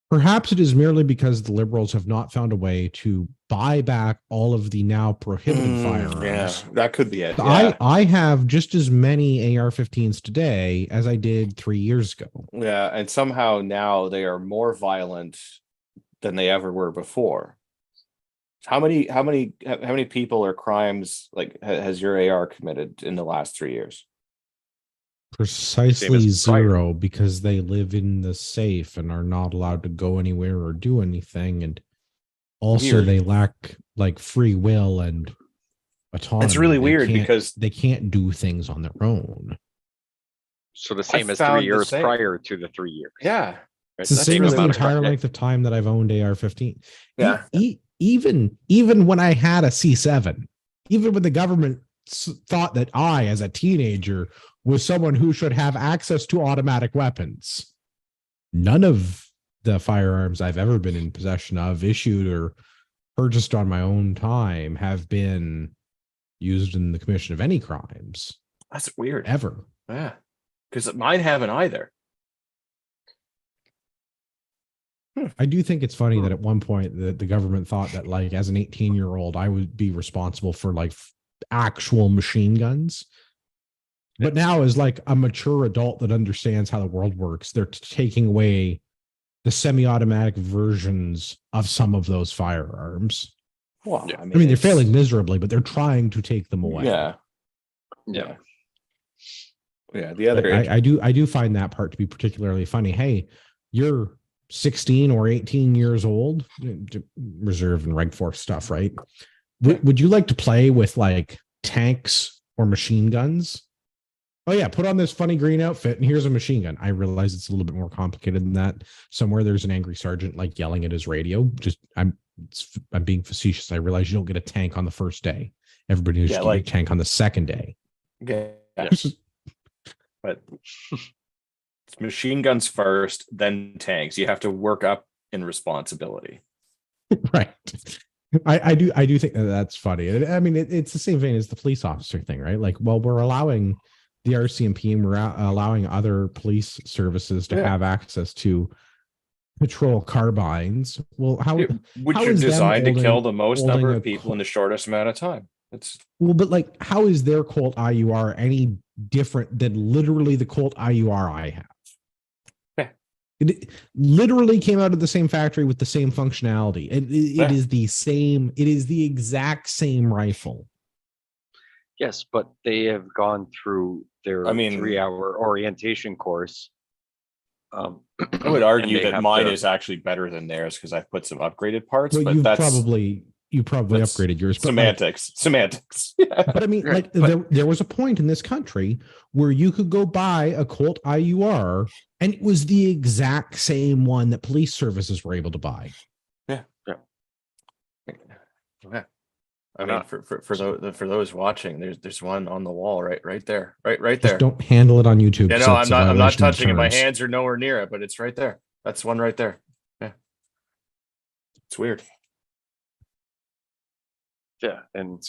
Perhaps it is merely because the Liberals have not found a way to buy back all of the now prohibited firearms. Yeah, that could be it. I have just as many AR-15s today as I did 3 years ago. Yeah, and somehow now they are more violent than they ever were before. How many people or crimes like has your AR committed in the last 3 years? Precisely as prior. 0, because they live in the safe and are not allowed to go anywhere or do anything, and also Weird. they lack like free will and autonomy. It's really They weird can't- because they can't do things on their own. So the same as found 3 the years same. prior to the 3 years. yeah, Right? It's the That's same as the really entire weird. length of time that I've owned AR-15. Yeah. Even when I had a C7, even when the government thought that I, as a teenager, was someone who should have access to automatic weapons, none of the firearms I've ever been in possession of, issued or purchased on my own time, have been used in the commission of any crimes That's weird. ever. Yeah, because mine haven't either. I do think it's funny that at one point the government thought that, like, as an 18-year-old, I would be responsible for like actual machine guns. But now, as like a mature adult that understands how the world works, they're taking away the semi-automatic versions of some of those firearms. Well, Yeah. I mean, they're it's- failing miserably, but they're trying to take them away. Yeah, Yeah. yeah. The other, I do find that part to be particularly funny. Hey, you're 16 or 18 years old, reserve and reg force stuff, right? Would you like to play with like tanks or machine guns? Oh yeah, put on this funny green outfit and here's a machine gun. I realize it's a little bit more complicated than that. Somewhere there's an angry sergeant like yelling at his radio. I'm being facetious. I realize you don't get a tank on the first day. Everybody knows you get a tank on the second day. yeah, but it's machine guns first, then tanks. You have to work up in responsibility. Right. I do think that's funny. I mean, it's the same vein as the police officer thing, right? Like, well, we're allowing the RCMP and we're allowing other police services to have access to patrol carbines. Well, which how are is them designed to kill holding- the most holding number a of people in the shortest amount of time. It's but like, how is their Colt IUR any different than literally the Colt IUR I have? Yeah. It literally came out of the same factory with the same functionality. It is the same. It is the exact same rifle. Yes, but they have gone through their 3-hour orientation course. I would argue and they that have mine to- is actually better than theirs because I've put some upgraded parts. Well, but you that's probably that's upgraded yours. But like, semantics. but I mean, Right, like there was a point in this country where you could go buy a Colt IUR and it was the exact same one that police services were able to buy. Yeah. I mean, not? for those watching, there's one on the wall right there, right Just there. don't handle it on YouTube. Yeah, so no, it's I'm a not violation of touching it. My terms. hands are nowhere near it, but it's right there. That's one right there. Yeah, it's weird. Yeah, and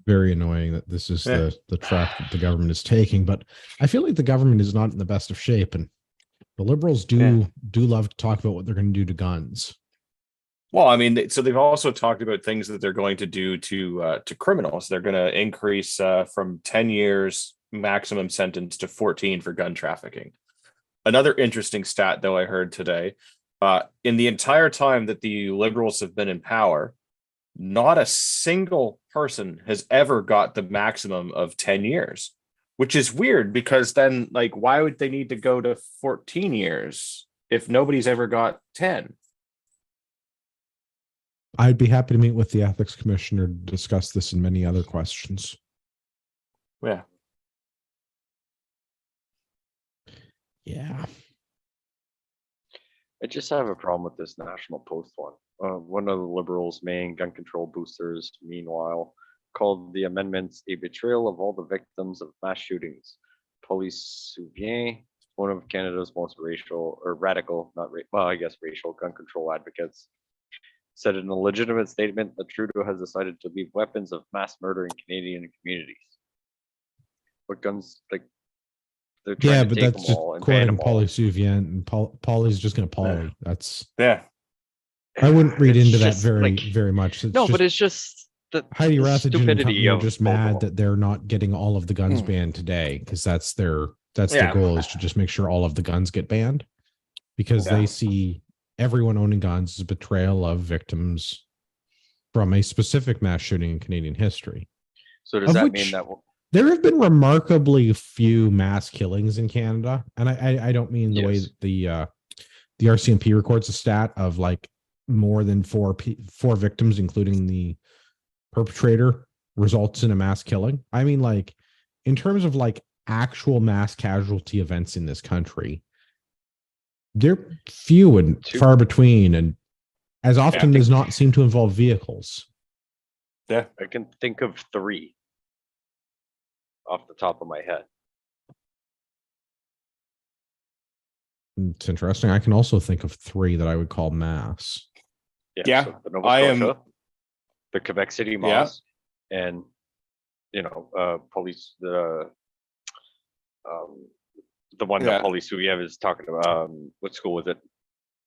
Very annoying that this is the track that the government is taking, but I feel like the government is not in the best of shape, and the Liberals do love to talk about what they're going to do to guns. Well, I mean, so they've also talked about things that they're going to do to criminals. They're going to increase from 10 years maximum sentence to 14 for gun trafficking. Another interesting stat, though, I heard today, in the entire time that the Liberals have been in power, not a single person has ever got the maximum of 10 years, which is weird because then, like, why would they need to go to 14 years if nobody's ever got 10? I'd be happy to meet with the ethics commissioner to discuss this and many other questions. Yeah. Yeah. I just have a problem with this National Post one. One of the Liberals' main gun control boosters, meanwhile, called the amendments a betrayal of all the victims of mass shootings. Police Souvien, one of Canada's most radical, racial gun control advocates, said in a legitimate statement that Trudeau has decided to leave weapons of mass murder in Canadian communities. But guns, like, they're trying to but take that's them just all and ban quoting them all. Pauly Souvien, and Pauly's just going to Pauly. That's Yeah. I wouldn't read It's into that just, very, like, very much. It's no, just but it's just Heidi the Rathjen and stupidity company are of just both of mad them. that they're not getting all of the guns Mm. banned today because that's their Yeah. goal, is to just make sure all of the guns get banned, because Yeah. they see everyone owning guns as a betrayal of victims from a specific mass shooting in Canadian history. So does Of that which mean that there have been remarkably few mass killings in Canada, and I don't mean the way Yes. that the RCMP records a stat of like more than four victims, including the perpetrator, results in a mass killing. I mean, like, in terms of like actual mass casualty events in this country, they're few and Two. far between, and as often does not seem to involve vehicles. Yeah. I can think of 3 off the top of my head. It's interesting. I can also think of 3 that I would call mass. Yeah, So the Nova I Scotia, am- the Quebec City Yeah. Moss, and police the one Yeah. that Police Suyev is talking about. What school was it?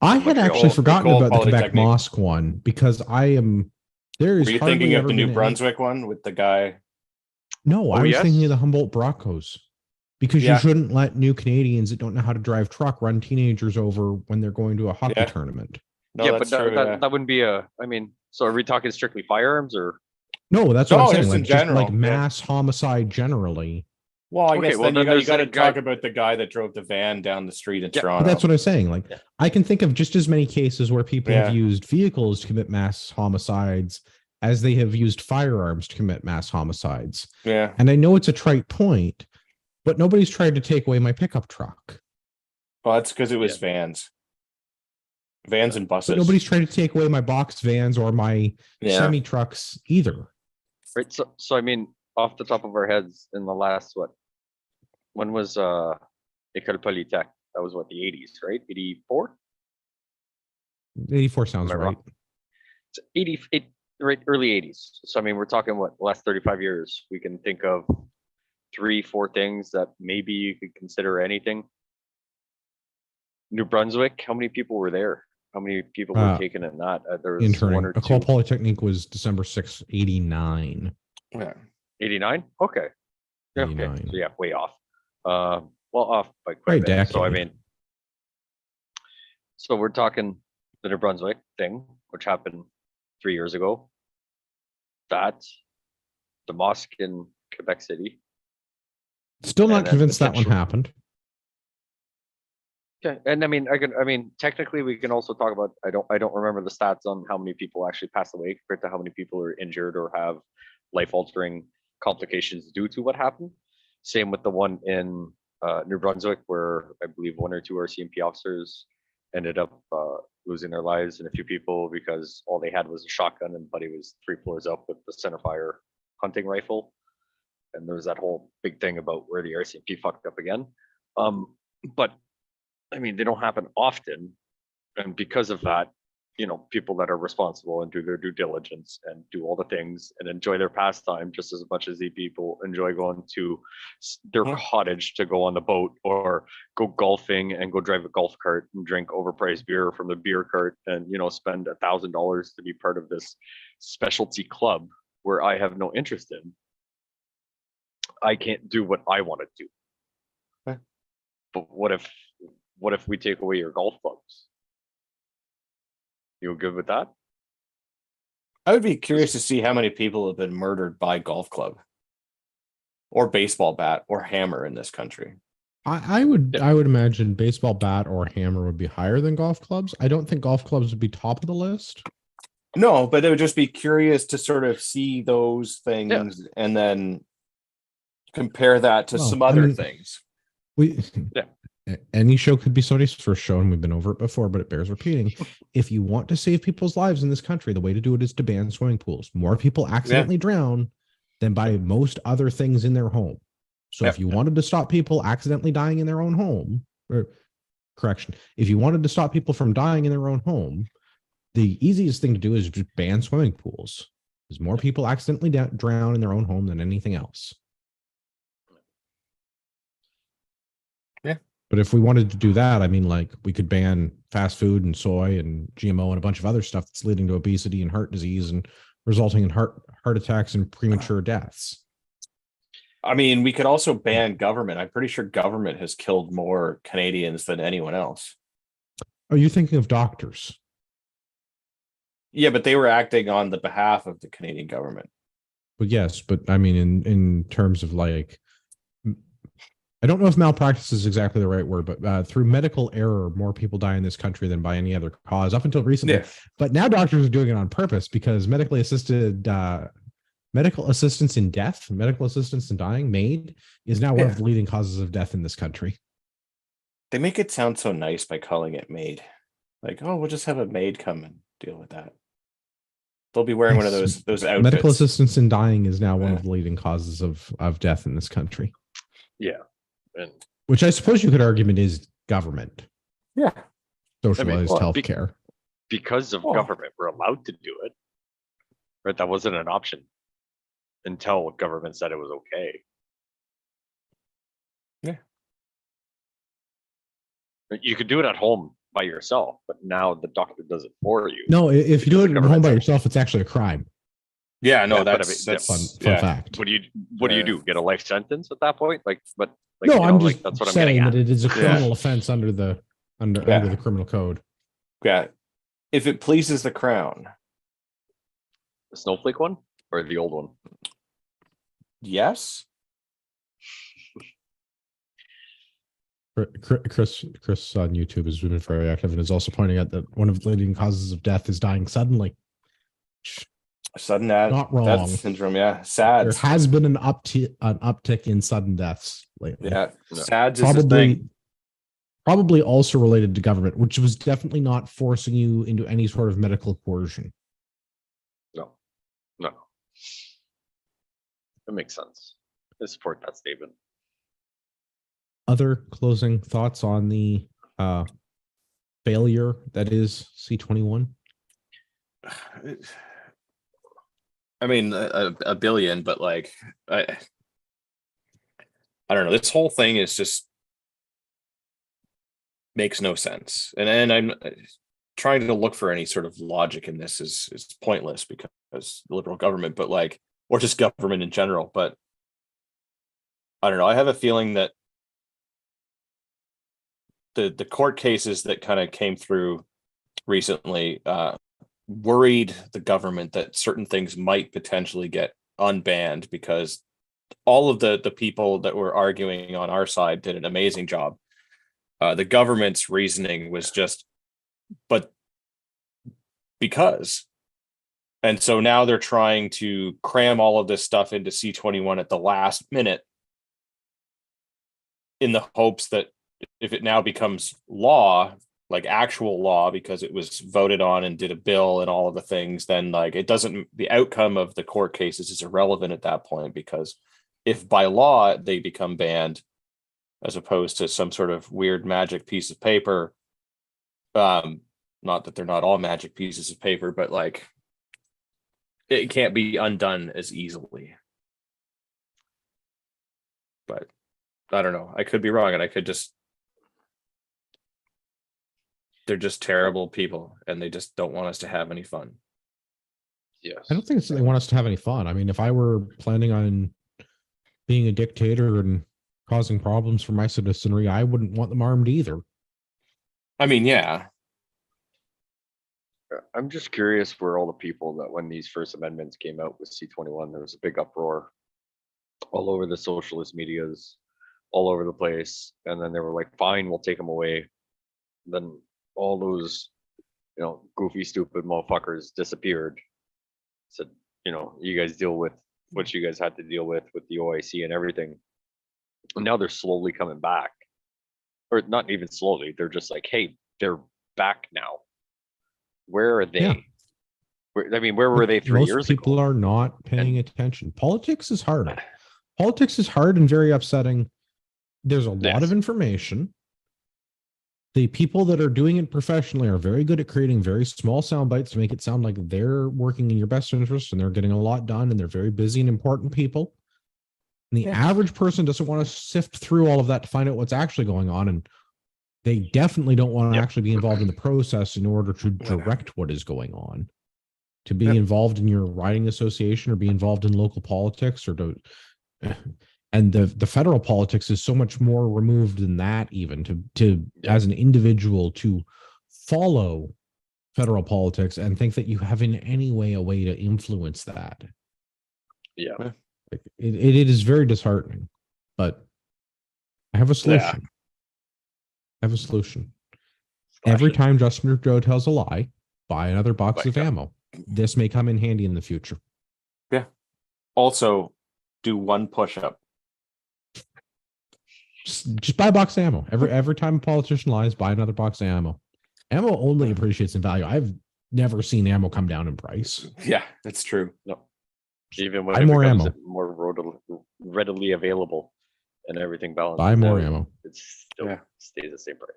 I had Montreal. actually forgotten Nicole about the Quebec Polytechnique. Mosque one, because I am there is Were you hardly thinking of ever the New been Brunswick one with the guy? No, I Oh, was yes? thinking of the Humboldt Broncos, because you Yeah. shouldn't let new Canadians that don't know how to drive truck run teenagers over when they're going to a hockey Yeah. tournament. No, yeah, but that's that, true. that wouldn't be a. I mean, so are we talking strictly firearms or? No, that's what No, I'm saying. just in Like, just like general, yeah. mass homicide generally. Well, I Okay, guess well, then then you there's got to a guy- talk about the guy that drove the van down the street in Yeah, but Toronto. But that's what I'm saying. Like, Yeah. I can think of just as many cases where people have Yeah. used vehicles to commit mass homicides as they have used firearms to commit mass homicides. Yeah. And I know it's a trite point, but nobody's tried to take away my pickup truck. Well, that's because it was vans. Vans and buses. But nobody's tried to take away my box vans or my semi trucks either. Right. So I mean, off the top of our heads, in the last when was École Polytech? That was what, the 80s, right? 84? 84 sounds Am I right. wrong? It's 88, right? Early 80s. So I mean, we're talking what, the last 35 years. We can think of 3-4 things that maybe you could consider anything. New Brunswick, how many people were there? How many people were taken in that? There was Interning. 1 or 2. Ecole Polytechnique was December 6th, 89. Yeah. 89? Okay. Yeah, okay. 89. So yeah, way off. Well, off by quite Right, a bit. So I decade. mean, so we're talking the New Brunswick thing, which happened 3 years ago. That, the mosque in Quebec City. Still not And then convinced that one potentially- happened. Okay, and I mean, technically, we can also talk about. I don't remember the stats on how many people actually passed away compared to how many people are injured or have life-altering complications due to what happened. Same with the one in New Brunswick, where I believe 1 or 2 RCMP officers ended up losing their lives, and a few people because all they had was a shotgun, and Buddy was 3 floors up with the centerfire hunting rifle. And there was that whole big thing about where the RCMP fucked up again. But I mean, they don't happen often, and because of that, people that are responsible and do their due diligence and do all the things and enjoy their pastime just as much as the people enjoy going to their cottage to go on the boat or go golfing and go drive a golf cart and drink overpriced beer from the beer cart and spend $1,000 to be part of this specialty club where I have no interest in. I can't do what I want to do. Okay. But what if we take away your golf clubs? You good with that? I would be curious to see how many people have been murdered by golf club or baseball bat or hammer in this country. I would imagine baseball bat or hammer would be higher than golf clubs. I don't think golf clubs would be top of the list. No, but it would just be curious to sort of see those things and then compare that to some other things. Any show could be somebody's first show, and we've been over it before, but it bears repeating. If you want to save people's lives in this country, the way to do it is to ban swimming pools. More people accidentally drown than by most other things in their home. So if you wanted to stop people accidentally dying in their own home, if you wanted to stop people from dying in their own home, the easiest thing to do is just ban swimming pools. Because more people accidentally drown in their own home than anything else. Yeah. But if we wanted to do that, I mean, like we could ban fast food and soy and GMO and a bunch of other stuff that's leading to obesity and heart disease and resulting in heart attacks and premature deaths. I mean, we could also ban government. I'm pretty sure government has killed more Canadians than anyone else. Are you thinking of doctors? Yeah, but they were acting on the behalf of the Canadian government. But yes, but I mean, in terms of like, I don't know if malpractice is exactly the right word, but through medical error, more people die in this country than by any other cause up until recently. Yeah. But now doctors are doing it on purpose because medical assistance in death, medical assistance in dying, MAID, is now one of the leading causes of death in this country. They make it sound so nice by calling it MAID. Like, oh, we'll just have a maid come and deal with that. They'll be wearing one of those outfits. Medical assistance in dying is now one of the leading causes of death in this country. Yeah. And which I suppose you could argue is government. Yeah. Socialized healthcare. Because of government, we're allowed to do it. Right? That wasn't an option until government said it was okay. Yeah. You could do it at home by yourself, but now the doctor does it for you. No, if you do it at home by yourself, it's actually a crime. Yeah, no, Yeah, that's Fun fact. What do you do? Get a life sentence at that point? No, I'm just that's what I'm saying getting at. that it is a criminal offense under the criminal code. Yeah. If it pleases the crown. The snowflake one or the old one? Yes. Chris on YouTube has been very active and is also pointing out that one of the leading causes of death is dying suddenly. Sudden Not wrong. death syndrome, yeah. SADS. There has been an uptick in sudden deaths lately. Yeah, SADS is a thing. Probably also related to government, which was definitely not forcing you into any sort of medical coercion. No. That makes sense. I support that statement. Other closing thoughts on the failure that is C21? I mean, a billion, but like, I don't know. This whole thing is just makes no sense. And I'm trying to look for any sort of logic in this is pointless because liberal government, but like, or just government in general. But I don't know. I have a feeling that the court cases that kind of came through recently worried the government that certain things might potentially get unbanned because all of the people that were arguing on our side did an amazing job. The government's reasoning was just, but because. And so now they're trying to cram all of this stuff into C21 at the last minute in the hopes that if it now becomes law, like actual law, because it was voted on and did a bill and all of the things, then like it doesn't, the outcome of the court cases is irrelevant at that point, because if by law they become banned, as opposed to some sort of weird magic piece of paper, not that they're not all magic pieces of paper, but like it can't be undone as easily. But I don't know. I could be wrong, and I could just, they're just terrible people and they just don't want us to have any fun. Yes. I don't think they want us to have any fun. I mean, if I were planning on being a dictator and causing problems for my citizenry, I wouldn't want them armed either. I mean, yeah. I'm just curious where all the people that when these first amendments came out with C21, there was a big uproar all over the socialist medias, all over the place. And then they were like, fine, we'll take them away. Then all those, goofy, stupid motherfuckers disappeared. Said, you guys deal with what you guys had to deal with the OIC and everything. And now they're slowly coming back. Or not even slowly. They're just like, hey, they're back now. Where are they? Yeah. Where were they 3 years ago? Most people are not paying attention. Politics is hard. Politics is hard and very upsetting. There's a lot of information. The people that are doing it professionally are very good at creating very small sound bites to make it sound like they're working in your best interest and they're getting a lot done and they're very busy and important people. And the average person doesn't want to sift through all of that to find out what's actually going on. And They definitely don't want to Yep. actually be involved in the process in order to direct what is going on. To be involved in your riding association or be involved in local politics or to, and the federal politics is so much more removed than that, even to as an individual to follow federal politics and think that you have in any way a way to influence that. Yeah. It is very disheartening, but I have a solution. I have a solution. Every time Justin Trudeau tells a lie, buy another box of ammo. This may come in handy in the future. Yeah. Also, do one push-up. Just buy a box of ammo. Every time a politician lies, buy another box of ammo. Ammo only appreciates in value. I've never seen ammo come down in price. Yeah, that's true. No. Even when Buy it more becomes ammo. more readily available and everything balances Buy more out, ammo. it still stays the same price.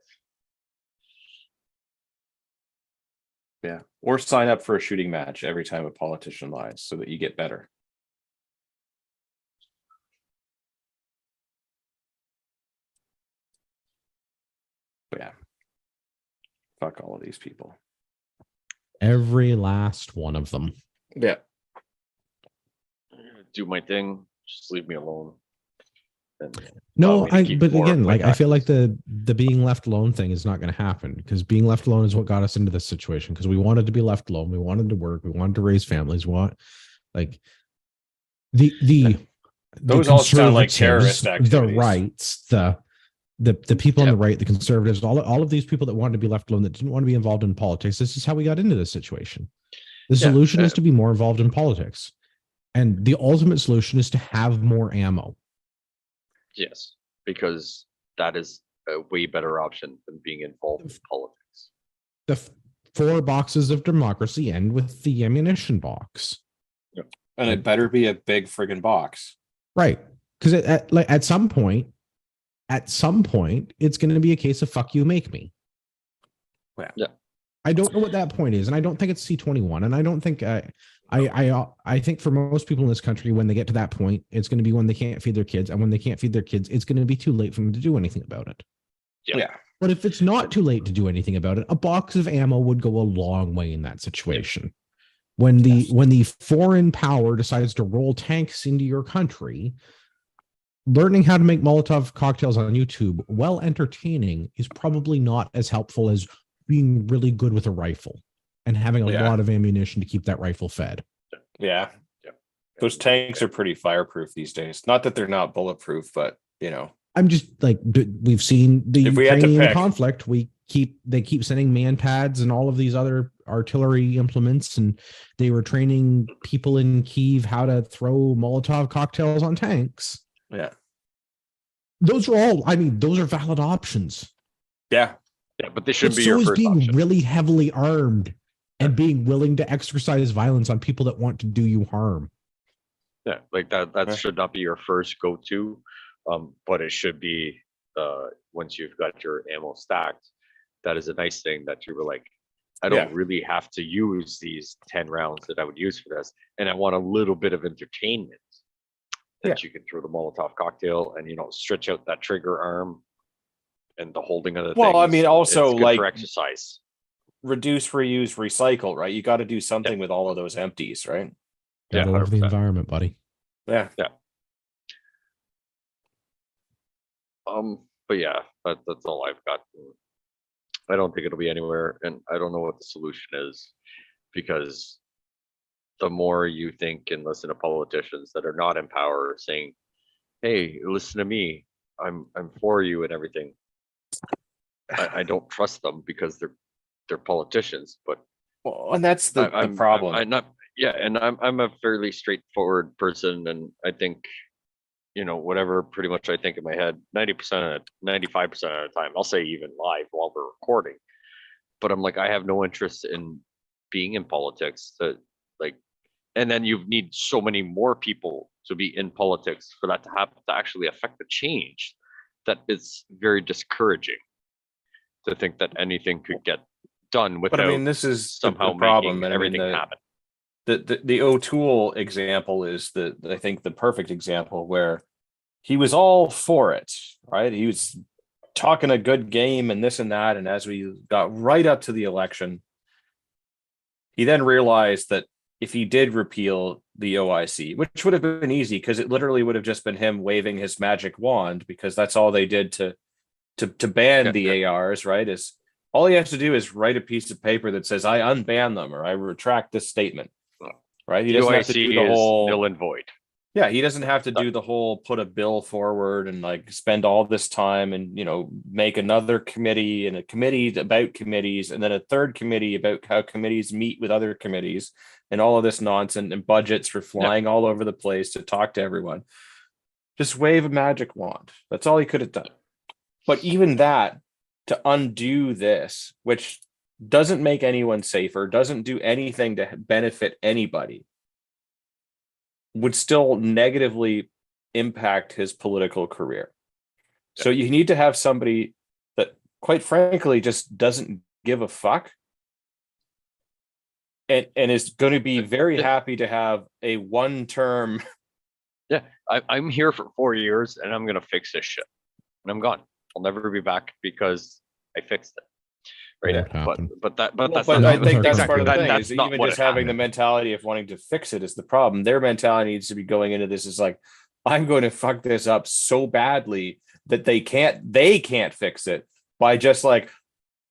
Yeah. Or sign up for a shooting match every time a politician lies so that you get better. But yeah. Fuck all of these people. Every last one of them. Yeah. Do my thing. Just leave me alone. And No, allow me to keep but more of again, my like I feel like taxes. the being left alone thing is not going to happen because being left alone is what got us into this situation because we wanted to be left alone. We wanted to work. We wanted to raise families. We want like the Those all sound like conservatives, terrorist activities. the rights, the people on the right, the conservatives, all of these people that wanted to be left alone that didn't want to be involved in politics. This is how we got into this situation. The solution is to be more involved in politics. And the ultimate solution is to have more ammo. Yes, because that is a way better option than being involved in politics. The 4 boxes of democracy end with the ammunition box. And it better be a big friggin' box. Right. Because at some point, it's going to be a case of fuck you, make me. Yeah. I don't know what that point is, and I don't think it's C21, and I don't think I think for most people in this country, when they get to that point, it's going to be when they can't feed their kids, and when they can't feed their kids, it's going to be too late for them to do anything about it. Yeah. But if it's not too late to do anything about it, a box of ammo would go a long way in that situation. When the foreign power decides to roll tanks into your country, learning how to make Molotov cocktails on YouTube, while entertaining, is probably not as helpful as being really good with a rifle and having a lot of ammunition to keep that rifle fed. Yeah. Those tanks are pretty fireproof these days. Not that they're not bulletproof, but you know. I'm just like, we've seen the Ukrainian conflict. They keep sending man pads and all of these other artillery implements, and they were training people in Kyiv how to throw Molotov cocktails on tanks. Yeah. Those are valid options. Yeah. Yeah, but they shouldn't be your first being option. really heavily armed and being willing to exercise violence on people that want to do you harm. Yeah, like that should not be your first go-to, but it should be once you've got your ammo stacked. That is a nice thing that you were like, I don't really have to use these 10 rounds that I would use for this, and I want a little bit of entertainment that you can throw the Molotov cocktail and stretch out that trigger arm and the holding of the well, things. I mean, also it's good like for exercise. Reduce, reuse, recycle, right? You got to do something with all of those empties, right? Gotta love the environment, buddy. Yeah. But yeah, that's all I've got. I don't think it'll be anywhere, and I don't know what the solution is, because the more you think and listen to politicians that are not in power saying, "Hey, listen to me, I'm for you," and everything, I don't trust them because they're politicians. But and that's the problem. I'm not. Yeah, and I'm a fairly straightforward person, and I think, whatever pretty much I think in my head, 90%, 95% of the time, I'll say even live while we're recording. But I'm like, I have no interest in being in politics. And then you need so many more people to be in politics for that to happen, to actually affect the change, that it's very discouraging to think that anything could get done without. But I mean, this is somehow the problem, making everything happen. The O'Toole example is I think the perfect example where he was all for it, right? He was talking a good game and this and that. And as we got right up to the election, he then realized that if he did repeal the OIC, which would have been easy because it literally would have just been him waving his magic wand, because that's all they did to ban the ARs, right? Is all he has to do is write a piece of paper that says I unban them or I retract this statement, right? He doesn't have to do the whole null and void. Yeah, he doesn't have to do the whole put a bill forward and like spend all this time and, you know, make another committee and a committee about committees and then a third committee about how committees meet with other committees and all of this nonsense and budgets for flying all over the place to talk to everyone. Just wave a magic wand. That's all he could have done. But even that, to undo this, which doesn't make anyone safer, doesn't do anything to benefit anybody, would still negatively impact his political career. So you need to have somebody that, quite frankly, just doesn't give a fuck and is going to be very happy to have a one-term. Yeah, I'm here for 4 years and I'm going to fix this shit. And I'm gone. I'll never be back because I fixed it. Right. But I think that's part of the thing is even just having happened. the mentality of wanting to fix it is the problem. Their mentality needs to be going into this is like, I'm going to fuck this up so badly that they can't fix it by just like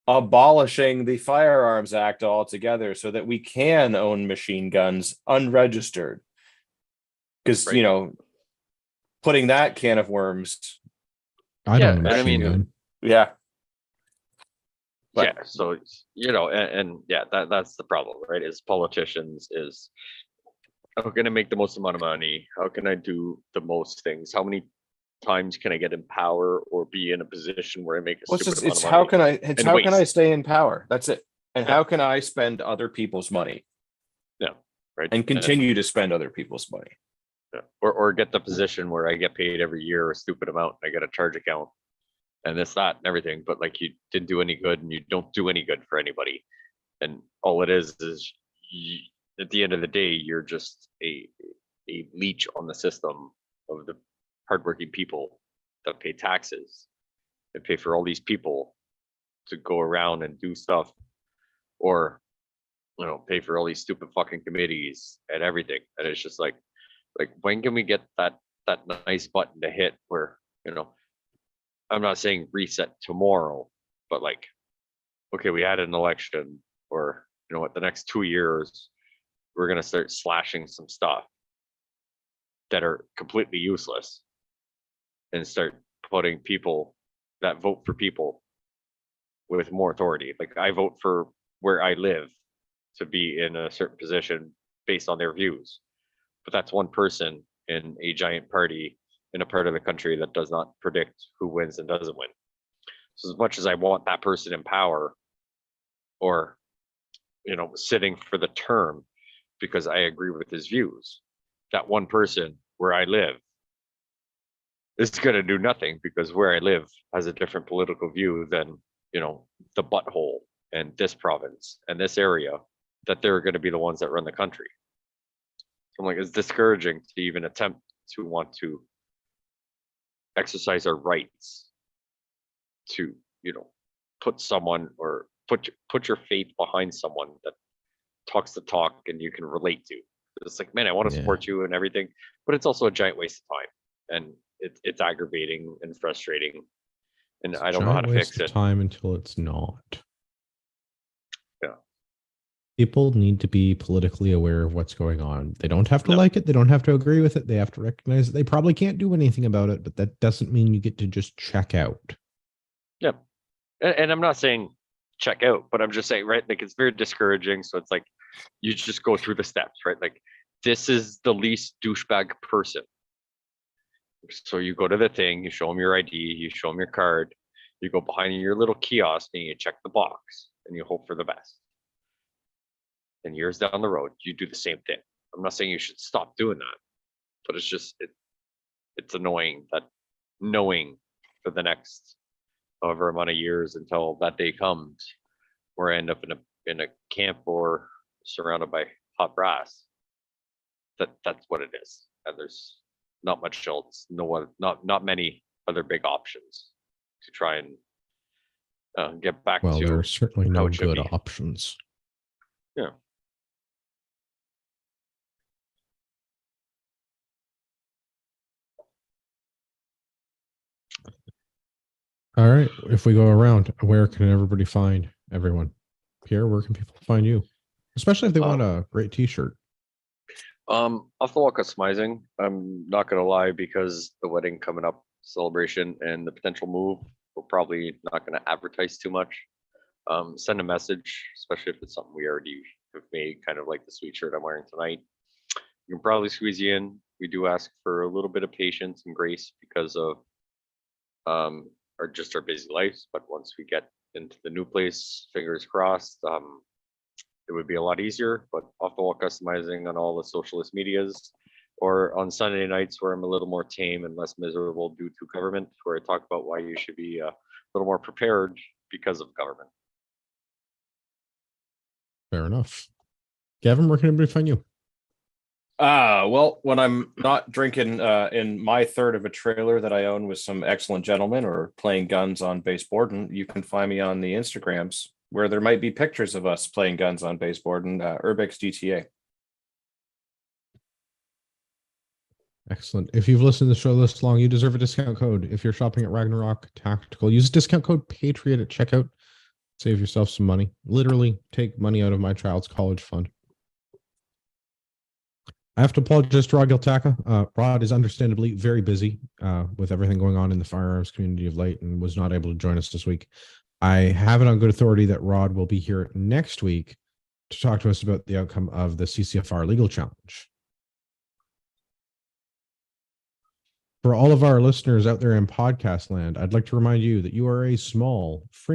abolishing the Firearms Act altogether so that we can own machine guns unregistered. Because, you know, putting that can of worms. I don't know. I mean, yeah. But, yeah, so you know, and yeah, that's the problem, right? Is politicians is how can I make the most amount of money? How can I do the most things? How many times can I get in power or be in a position where I make a stupid amount of money? How can I stay in power? That's it. And how can I spend other people's money? Yeah, right. And continue to spend other people's money. Yeah. Or get the position where I get paid every year a stupid amount. I get a charge account. And this, that, and everything, but like you didn't do any good and you don't do any good for anybody. And all it is you, at the end of the day, you're just a leech on the system of the hardworking people that pay taxes and pay for all these people to go around and do stuff, or, you know, pay for all these stupid fucking committees and everything. And it's just like when can we get that nice button to hit where, you know, I'm not saying reset tomorrow, but like, okay, we had an election, or you know what, the next 2 years, we're gonna start slashing some stuff that are completely useless, and start putting people that vote for people with more authority. Like I vote for where I live to be in a certain position based on their views, but that's one person in a giant party in a part of the country that does not predict who wins and doesn't win. So as much as I want that person in power, or, you know, sitting for the term because I agree with his views, that one person where I live is going to do nothing because where I live has a different political view than, you know, the butthole and this province and this area, that they're going to be the ones that run the country. So I'm like, it's discouraging to even attempt to want to exercise our rights to, you know, put someone or put your faith behind someone that talks the talk and you can relate to. It's like, man, I want to support you and everything, but it's also a giant waste of time, and it's aggravating and frustrating, and I don't know how to fix it. Time until it's not. Yeah. People need to be politically aware of what's going on. They don't have to like it. They don't have to agree with it. They have to recognize that they probably can't do anything about it, but that doesn't mean you get to just check out. Yep. And I'm not saying check out, but I'm just saying, right, like it's very discouraging. So it's like, you just go through the steps, right? Like this is the least douchebag person. So you go to the thing, you show them your ID, you show them your card, you go behind your little kiosk and you check the box and you hope for the best. And years down the road, you do the same thing. I'm not saying you should stop doing that, but it's just, it's annoying that knowing for the next however amount of years until that day comes, where I end up in a camp or surrounded by hot brass, that's what it is. And there's not much else, not many other big options to try and get back Well, to there are certainly how no it should good be. options. Yeah. All right. If we go around, where can everybody find everyone? Pierre, where can people find you? Especially if they want a great t-shirt. Off the wall customizing. I'm not gonna lie, because the wedding coming up, celebration, and the potential move, we're probably not gonna advertise too much. Send a message, especially if it's something we already have made, kind of like the sweet shirt I'm wearing tonight. You can probably squeeze you in. We do ask for a little bit of patience and grace because of our just our busy lives. But once we get into the new place, fingers crossed, it would be a lot easier. But off the wall customizing on all the socialist medias, or on Sunday nights where I'm a little more tame and less miserable due to government, where I talk about why you should be a little more prepared because of government. Fair enough. Gavin, where can everybody find you? Well, when I'm not drinking in my third of a trailer that I own with some excellent gentlemen or playing guns on baseboard, and you can find me on the Instagrams where there might be pictures of us playing guns on baseboard and Urbex GTA. Excellent. If you've listened to the show this long, you deserve a discount code. If you're shopping at Ragnarok Tactical, use discount code Patriot at checkout. Save yourself some money. Literally take money out of my child's college fund. I have to apologize to Rod Giltaka. Rod is understandably very busy with everything going on in the firearms community of late and was not able to join us this week. I have it on good authority that Rod will be here next week to talk to us about the outcome of the CCFR legal challenge. For all of our listeners out there in podcast land, I'd like to remind you that you are a small,